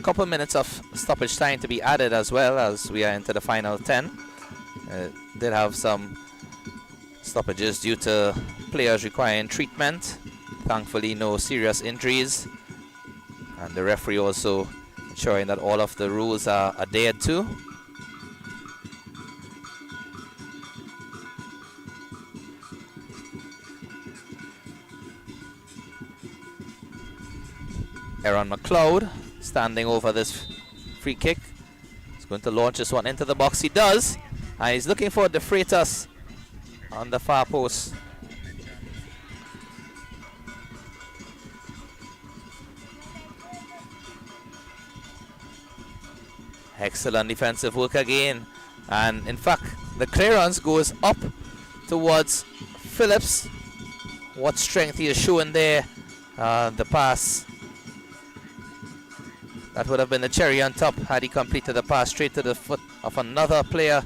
couple minutes of stoppage time to be added as well, as we are into the final 10. Did have some stoppages due to players requiring treatment. Thankfully, no serious injuries. And the referee also ensuring that all of the rules are adhered to. Aaron McLeod standing over this free kick. He's going to launch this one into the box. He does. And he's looking for De Freitas on the far post. Excellent defensive work again. And in fact, the clearance goes up towards Phillips. What strength he is showing there. The pass. That would have been the cherry on top had he completed the pass straight to the foot of another player.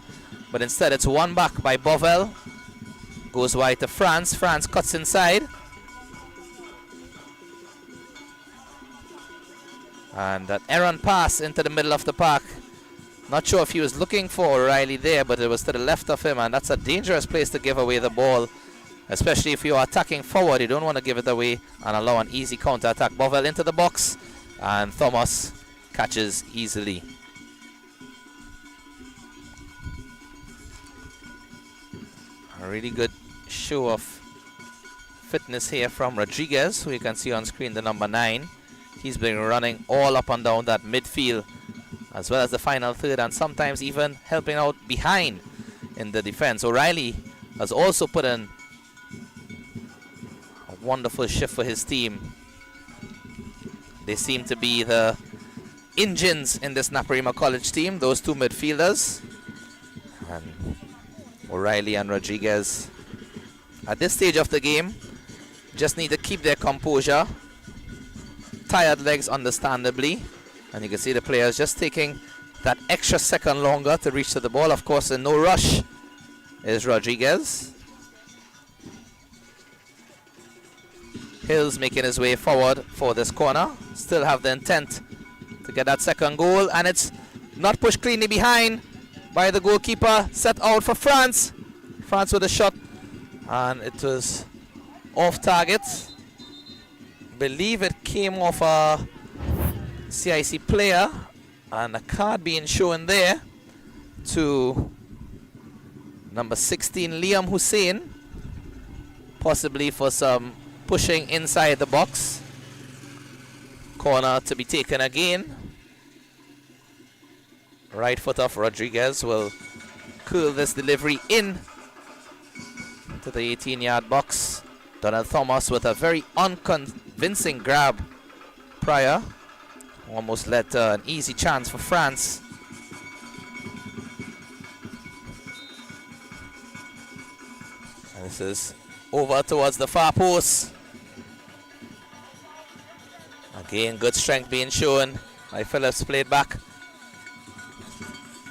But instead it's one back by Bovel. Goes wide to France. France cuts inside. And an errant pass into the middle of the park. Not sure if he was looking for O'Reilly there, but it was to the left of him, and that's a dangerous place to give away the ball, especially if you are attacking forward. You don't want to give it away and allow an easy counter-attack. Bovel into the box, and Thomas catches easily. A really good show of fitness here from Rodriguez, who you can see on screen, the number 9. He's been running all up and down that midfield, as well as the final third, and sometimes even helping out behind in the defense. O'Reilly has also put in a wonderful shift for his team. They seem to be the engines in this NAPARIMA College team, those two midfielders. And O'Reilly and Rodriguez, at this stage of the game, just need to keep their composure. Tired legs, understandably. And you can see the players just taking that extra second longer to reach to the ball. Of course, in no rush is Rodriguez. Hills making his way forward for this corner. Still have the intent to get that second goal. And it's not pushed cleanly behind by the goalkeeper. Set out for France. France with a shot. And it was off target. Believe it came off a CIC player, and a card being shown there to number 16 Liam Hussein, possibly for some pushing inside the box. Corner to be taken again. Right foot of Rodriguez will curl this delivery in to the 18-yard box. Donald Thomas with a very unconvincing grab prior. Almost led to an easy chance for France. And this is over towards the far post. Again, good strength being shown by Phillips. Played back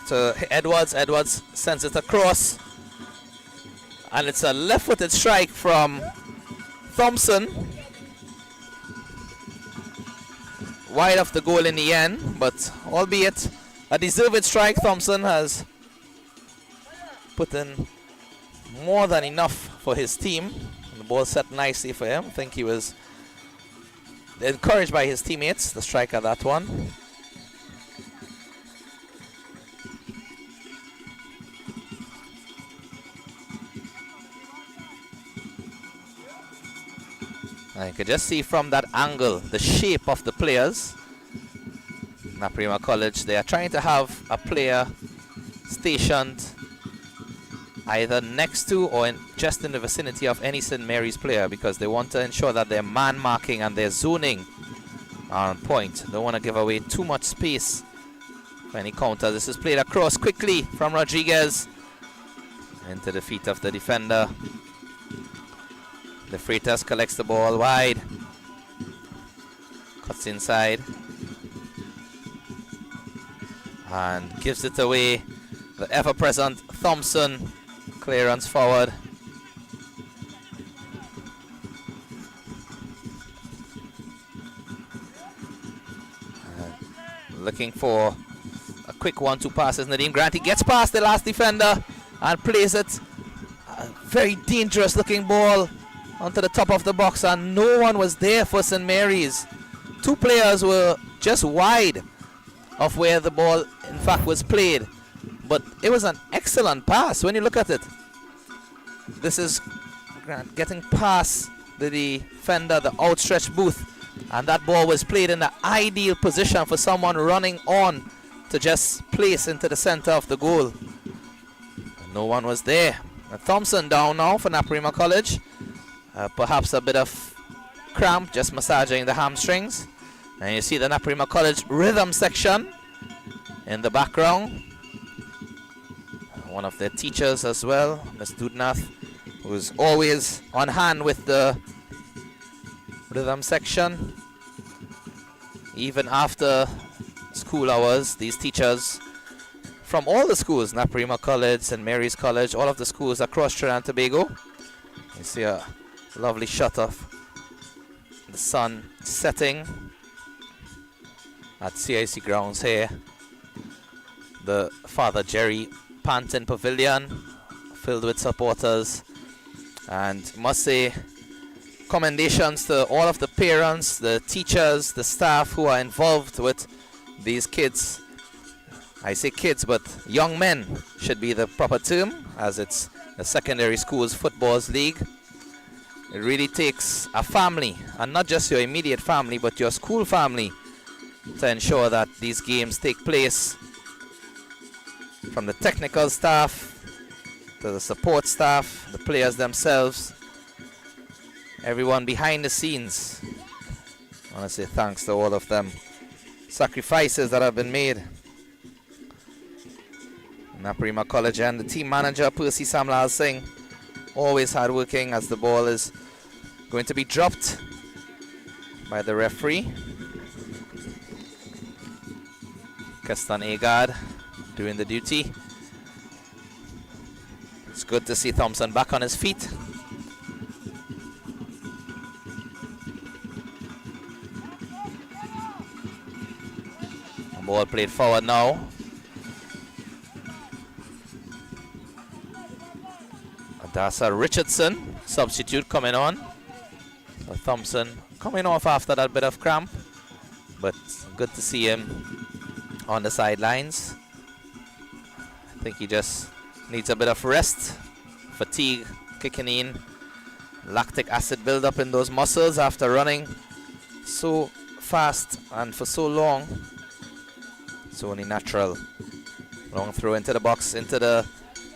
to Edwards. Edwards sends it across. And it's a left-footed strike from Thompson. Wide of the goal in the end, but albeit a deserved strike, Thompson has put in more than enough for his team. And the ball set nicely for him. I think he was encouraged by his teammates, the striker, that one. I could just see from that angle the shape of the players. NAPARIMA College, they are trying to have a player stationed either next to or just in the vicinity of any St. Mary's player, because they want to ensure that their man marking and their zoning are on point. Don't want to give away too much space for any counter. This is played across quickly from Rodriguez into the feet of the defender. The Freitas collects the ball wide, cuts inside, and gives it away. The ever-present Thompson clearance forward. Looking for a quick 1-2 passes. Nadeem Grant, he gets past the last defender and plays it. A very dangerous looking ball onto the top of the box, and no one was there for St. Mary's. Two players were just wide of where the ball in fact was played, but it was an excellent pass when you look at it. This is Grant getting past the defender, the outstretched Booth, and that ball was played in the ideal position for someone running on to just place into the center of the goal. And no one was there. And Thompson down now for NAPARIMA College. Perhaps a bit of cramp, just massaging the hamstrings. And you see the NAPARIMA College rhythm section in the background. One of their teachers as well, Ms. Dudnath, who's always on hand with the rhythm section. Even after school hours, these teachers from all the schools, NAPARIMA College, St. Mary's College, all of the schools across Trinidad and Tobago. You see a lovely shot of the sun setting at CIC grounds here. The Father Jerry Panton Pavilion filled with supporters, and must say commendations to all of the parents, the teachers, the staff who are involved with these kids. I say kids, but young men should be the proper term, as it's the secondary schools footballs league. It really takes a family, and not just your immediate family, but your school family, to ensure that these games take place. From the technical staff to the support staff, the players themselves, everyone behind the scenes. I want to say thanks to all of them. Sacrifices that have been made. NAPARIMA College and the team manager, Percy Samlal Singh, always hardworking, as the ball is going to be dropped by the referee. Kestan Agard doing the duty. It's good to see Thompson back on his feet. Ball played forward now. Adasa Richardson, substitute, coming on. So Thompson coming off after that bit of cramp. but good to see him on the sidelines. I think he just needs a bit of rest, fatigue kicking in, lactic acid buildup in those muscles after running so fast and for so long. It's only natural. Long throw into the box, into the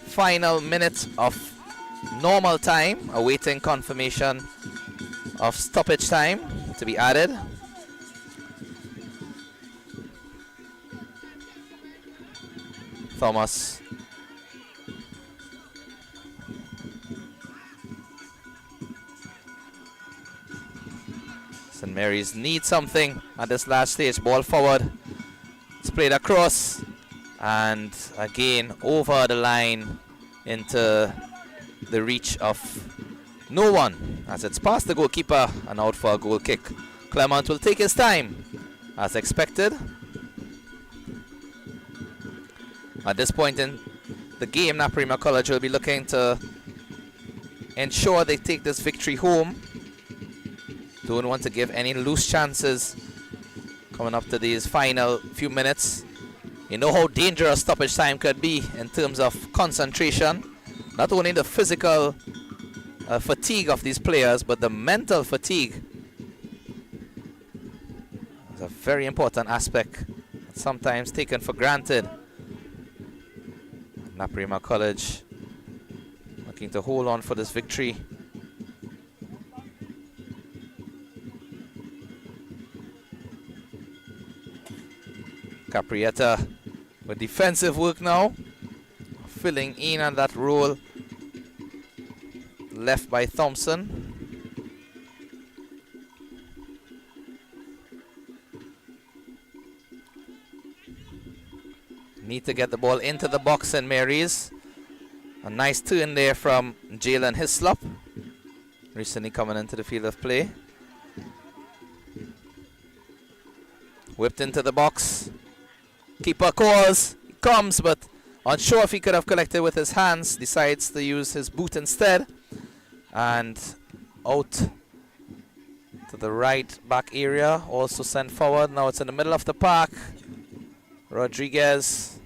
final minute of normal time, awaiting confirmation of stoppage time to be added. Thomas. St. Mary's need something at this last stage. Ball forward. It's played across. And again over the line into the reach of no one as it's past the goalkeeper and out for a goal kick. Clement will take his time as expected. At this point in the game, NAPARIMA College will be looking to ensure they take this victory home. Don't want to give any loose chances coming up to these final few minutes. You know how dangerous stoppage time could be in terms of concentration. Not only the physical fatigue of these players, but the mental fatigue. It's a very important aspect, sometimes taken for granted. NAPARIMA College looking to hold on for this victory. Caprietta with defensive work now, filling in on that role left by Thompson. Need to get the ball into the box, St. Mary's. A nice turn there from Jalen Hislop, recently coming into the field of play. Whipped into the box. Keeper calls, he comes, but unsure if he could have collected with his hands, decides to use his boot instead. And out to the right back area, also sent forward. Now it's in the middle of the park. Rodriguez,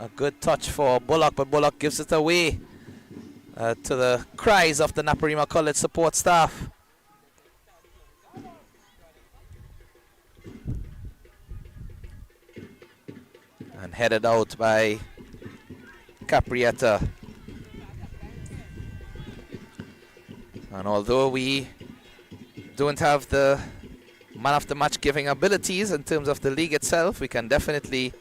a good touch for Bullock, but Bullock gives it away to the cries of the NAPARIMA College support staff. And headed out by Caprietta. And although we don't have the man of the match giving abilities in terms of the league itself, we can definitely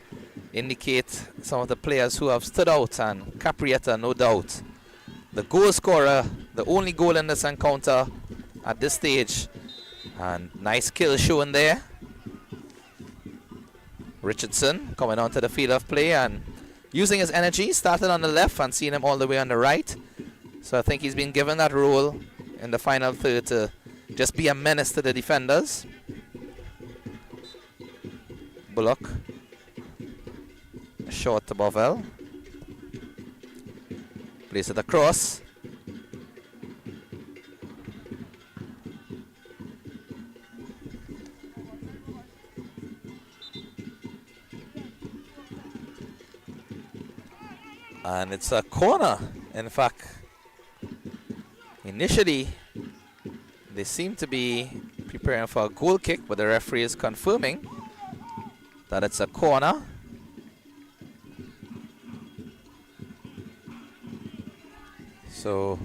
indicate some of the players who have stood out, and Caprietta, no doubt, the goal scorer, the only goal in this encounter at this stage. And nice kill shown there. Richardson coming onto the field of play and using his energy, started on the left and seeing him all the way on the right. So I think he's been given that role in the final third to just be a menace to the defenders. Bullock. Short to Bovell. Plays it across. And it's a corner. In fact, initially they seem to be preparing for a goal kick, but the referee is confirming that it's a corner. So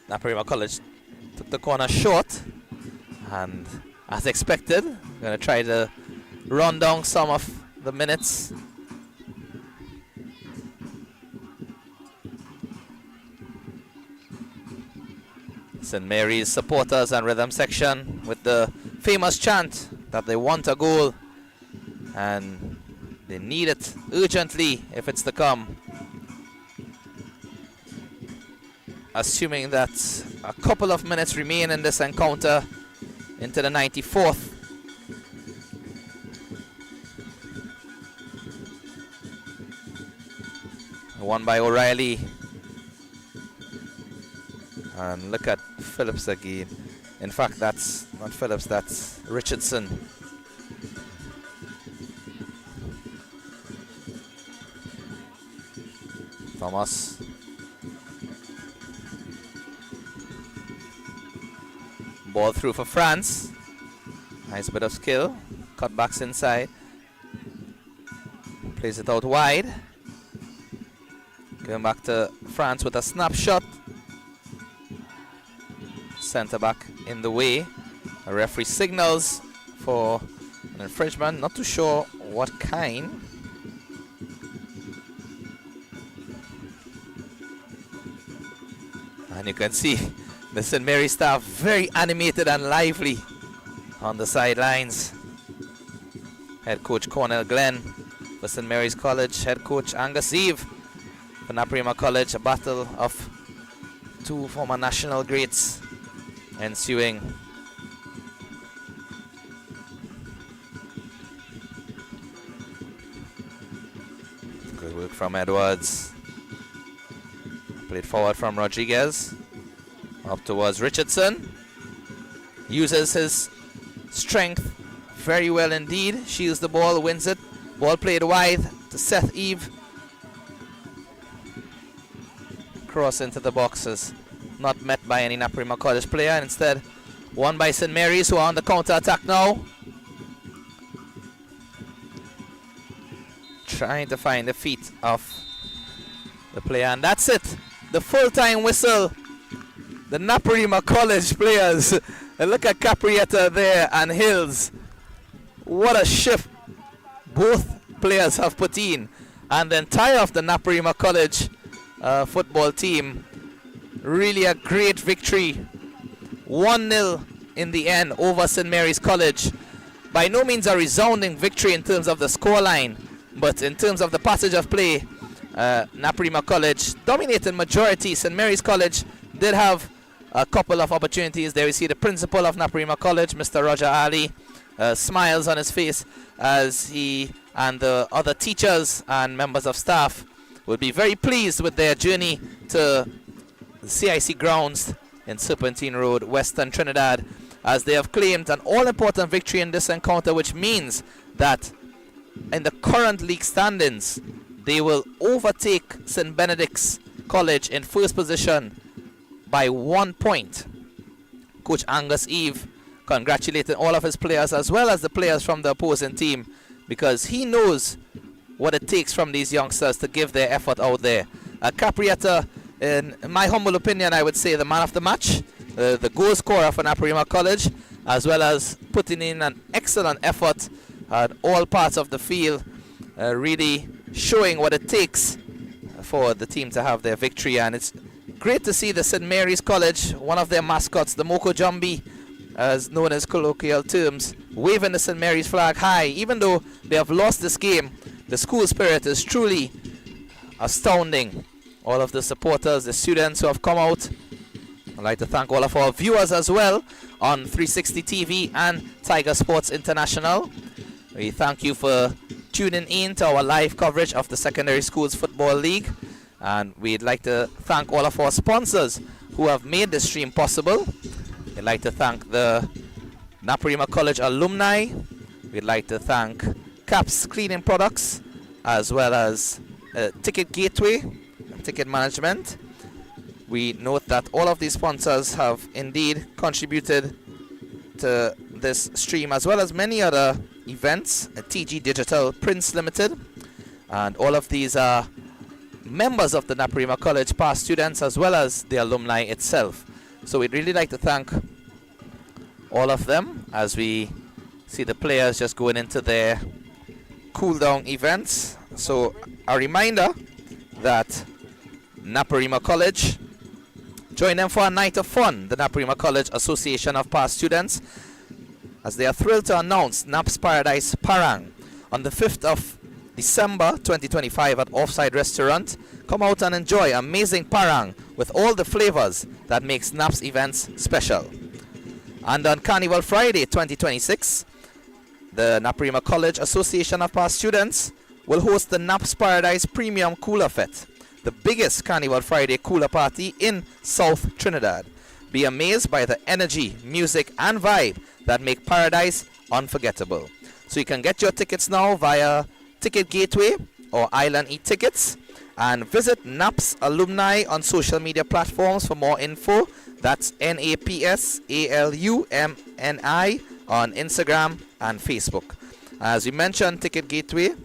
NAPARIMA College took the corner short, and as expected, going to try to run down some of the minutes. St. Mary's supporters and rhythm section with the famous chant that they want a goal and they need it urgently if it's to come. Assuming that a couple of minutes remain in this encounter into the 94th. Won by O'Reilly. And look at Phillips again. In fact, that's not Phillips, that's Richardson. Thomas. Ball through for France. Nice bit of skill. Cutbacks inside. Plays it out wide. Going back to France with a snapshot. Centre back in the way. A referee signals for an infringement. Not too sure what kind. And you can see the St. Mary staff very animated and lively on the sidelines. Head coach Cornell Glenn for St. Mary's College. Head coach Angus Eve for NAPARIMA College. A battle of two former national greats ensuing. Good work from Edwards. Played forward from Rodriguez. Up towards Richardson. Uses his strength very well indeed. Shields the ball, wins it. Ball played wide to Seth Eve. Cross into the boxes. Not met by any NAPARIMA College player. And instead, won by St. Mary's, who are on the counter-attack now. Trying to find the feet of the player. And that's it. The full-time whistle. The NAPARIMA College players. And look at Caprietta there and Hills. What a shift both players have put in. And the entire of the NAPARIMA College football team. Really a great victory. 1-0 in the end over St. Mary's College. By no means a resounding victory in terms of the scoreline, but in terms of the passage of play, NAPARIMA College dominated majority. St. Mary's College did have a couple of opportunities. There we see the principal of NAPARIMA College, Mr. Roger Ali, smiles on his face as he and the other teachers and members of staff will be very pleased with their journey to the CIC grounds in Serpentine Road, Western Trinidad, as they have claimed an all-important victory in this encounter, which means that in the current league standings, they will overtake St. Benedict's College in first position by 1 point. Coach Angus Eve congratulating all of his players as well as the players from the opposing team, because he knows what it takes from these youngsters to give their effort out there. Caprietta, in my humble opinion, I would say the man of the match, the goal scorer for NAPARIMA College, as well as putting in an excellent effort at all parts of the field, really showing what it takes for the team to have their victory. And it's great to see the St. Mary's College, one of their mascots, the Moko Jumbi, as known as colloquial terms, waving the St. Mary's flag high. Even though they have lost this game, the school spirit is truly astounding. All of the supporters, the students who have come out. I'd like to thank all of our viewers as well on 360 TV and Tiger Sports International. We thank you for tuning in to our live coverage of the Secondary Schools Football League. And we'd like to thank all of our sponsors who have made this stream possible. We'd like to thank the NAPARIMA College alumni. We'd like to thank Caps Cleaning Products, as well as Ticket Gateway and Ticket Management. We note that all of these sponsors have indeed contributed to this stream, as well as many other events, TG Digital Prints Limited, and all of these are members of the NAPARIMA College, past students, as well as the alumni itself. So we'd really like to thank all of them as we see the players just going into their cool down events. So a reminder that NAPARIMA College, join them for a night of fun. The NAPARIMA College Association of Past Students, as they are thrilled to announce NAP's Paradise Parang on the 5th of December 2025 at Offside Restaurant. Come out and enjoy amazing parang with all the flavors that makes NAP's events special. And on Carnival Friday 2026, the NAPARIMA College Association of Past Students will host the NAP's Paradise Premium Cooler Fete, the biggest Carnival Friday cooler party in South Trinidad. Be amazed by the energy, music, and vibe that make Paradise unforgettable. So you can get your tickets now via Ticket Gateway or Island E-Tickets, and visit NAPS Alumni on social media platforms for more info. That's NAPSALUMNI on Instagram and Facebook. As we mentioned, Ticket Gateway,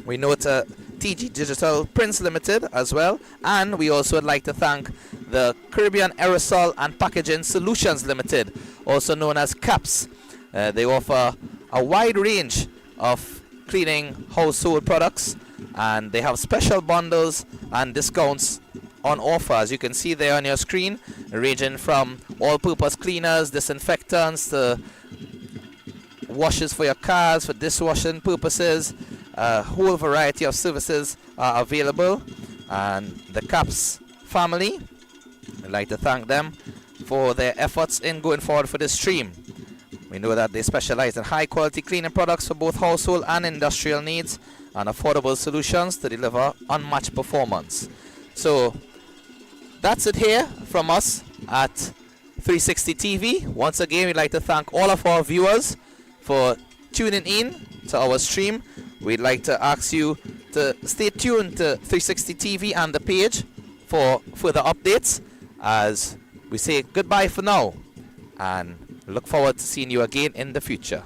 we know it's a TG Digital Prints Limited as well, and we also would like to thank the Caribbean Aerosol and Packaging Solutions Limited, also known as CAPS. They offer a wide range of cleaning household products, and they have special bundles and discounts on offer, as you can see there on your screen, ranging from all-purpose cleaners, disinfectants, to washes for your cars, for dishwashing purposes. A whole variety of services are available, and the CAPS family, I'd like to thank them for their efforts in going forward for this stream. We know that they specialize in high quality cleaning products for both household and industrial needs, and affordable solutions to deliver unmatched performance. So that's it here from us at 360 TV. Once again, we'd like to thank all of our viewers for tuning in to our stream. We'd like to ask you to stay tuned to 360 TV and the page for further updates, as we say goodbye for now and look forward to seeing you again in the future.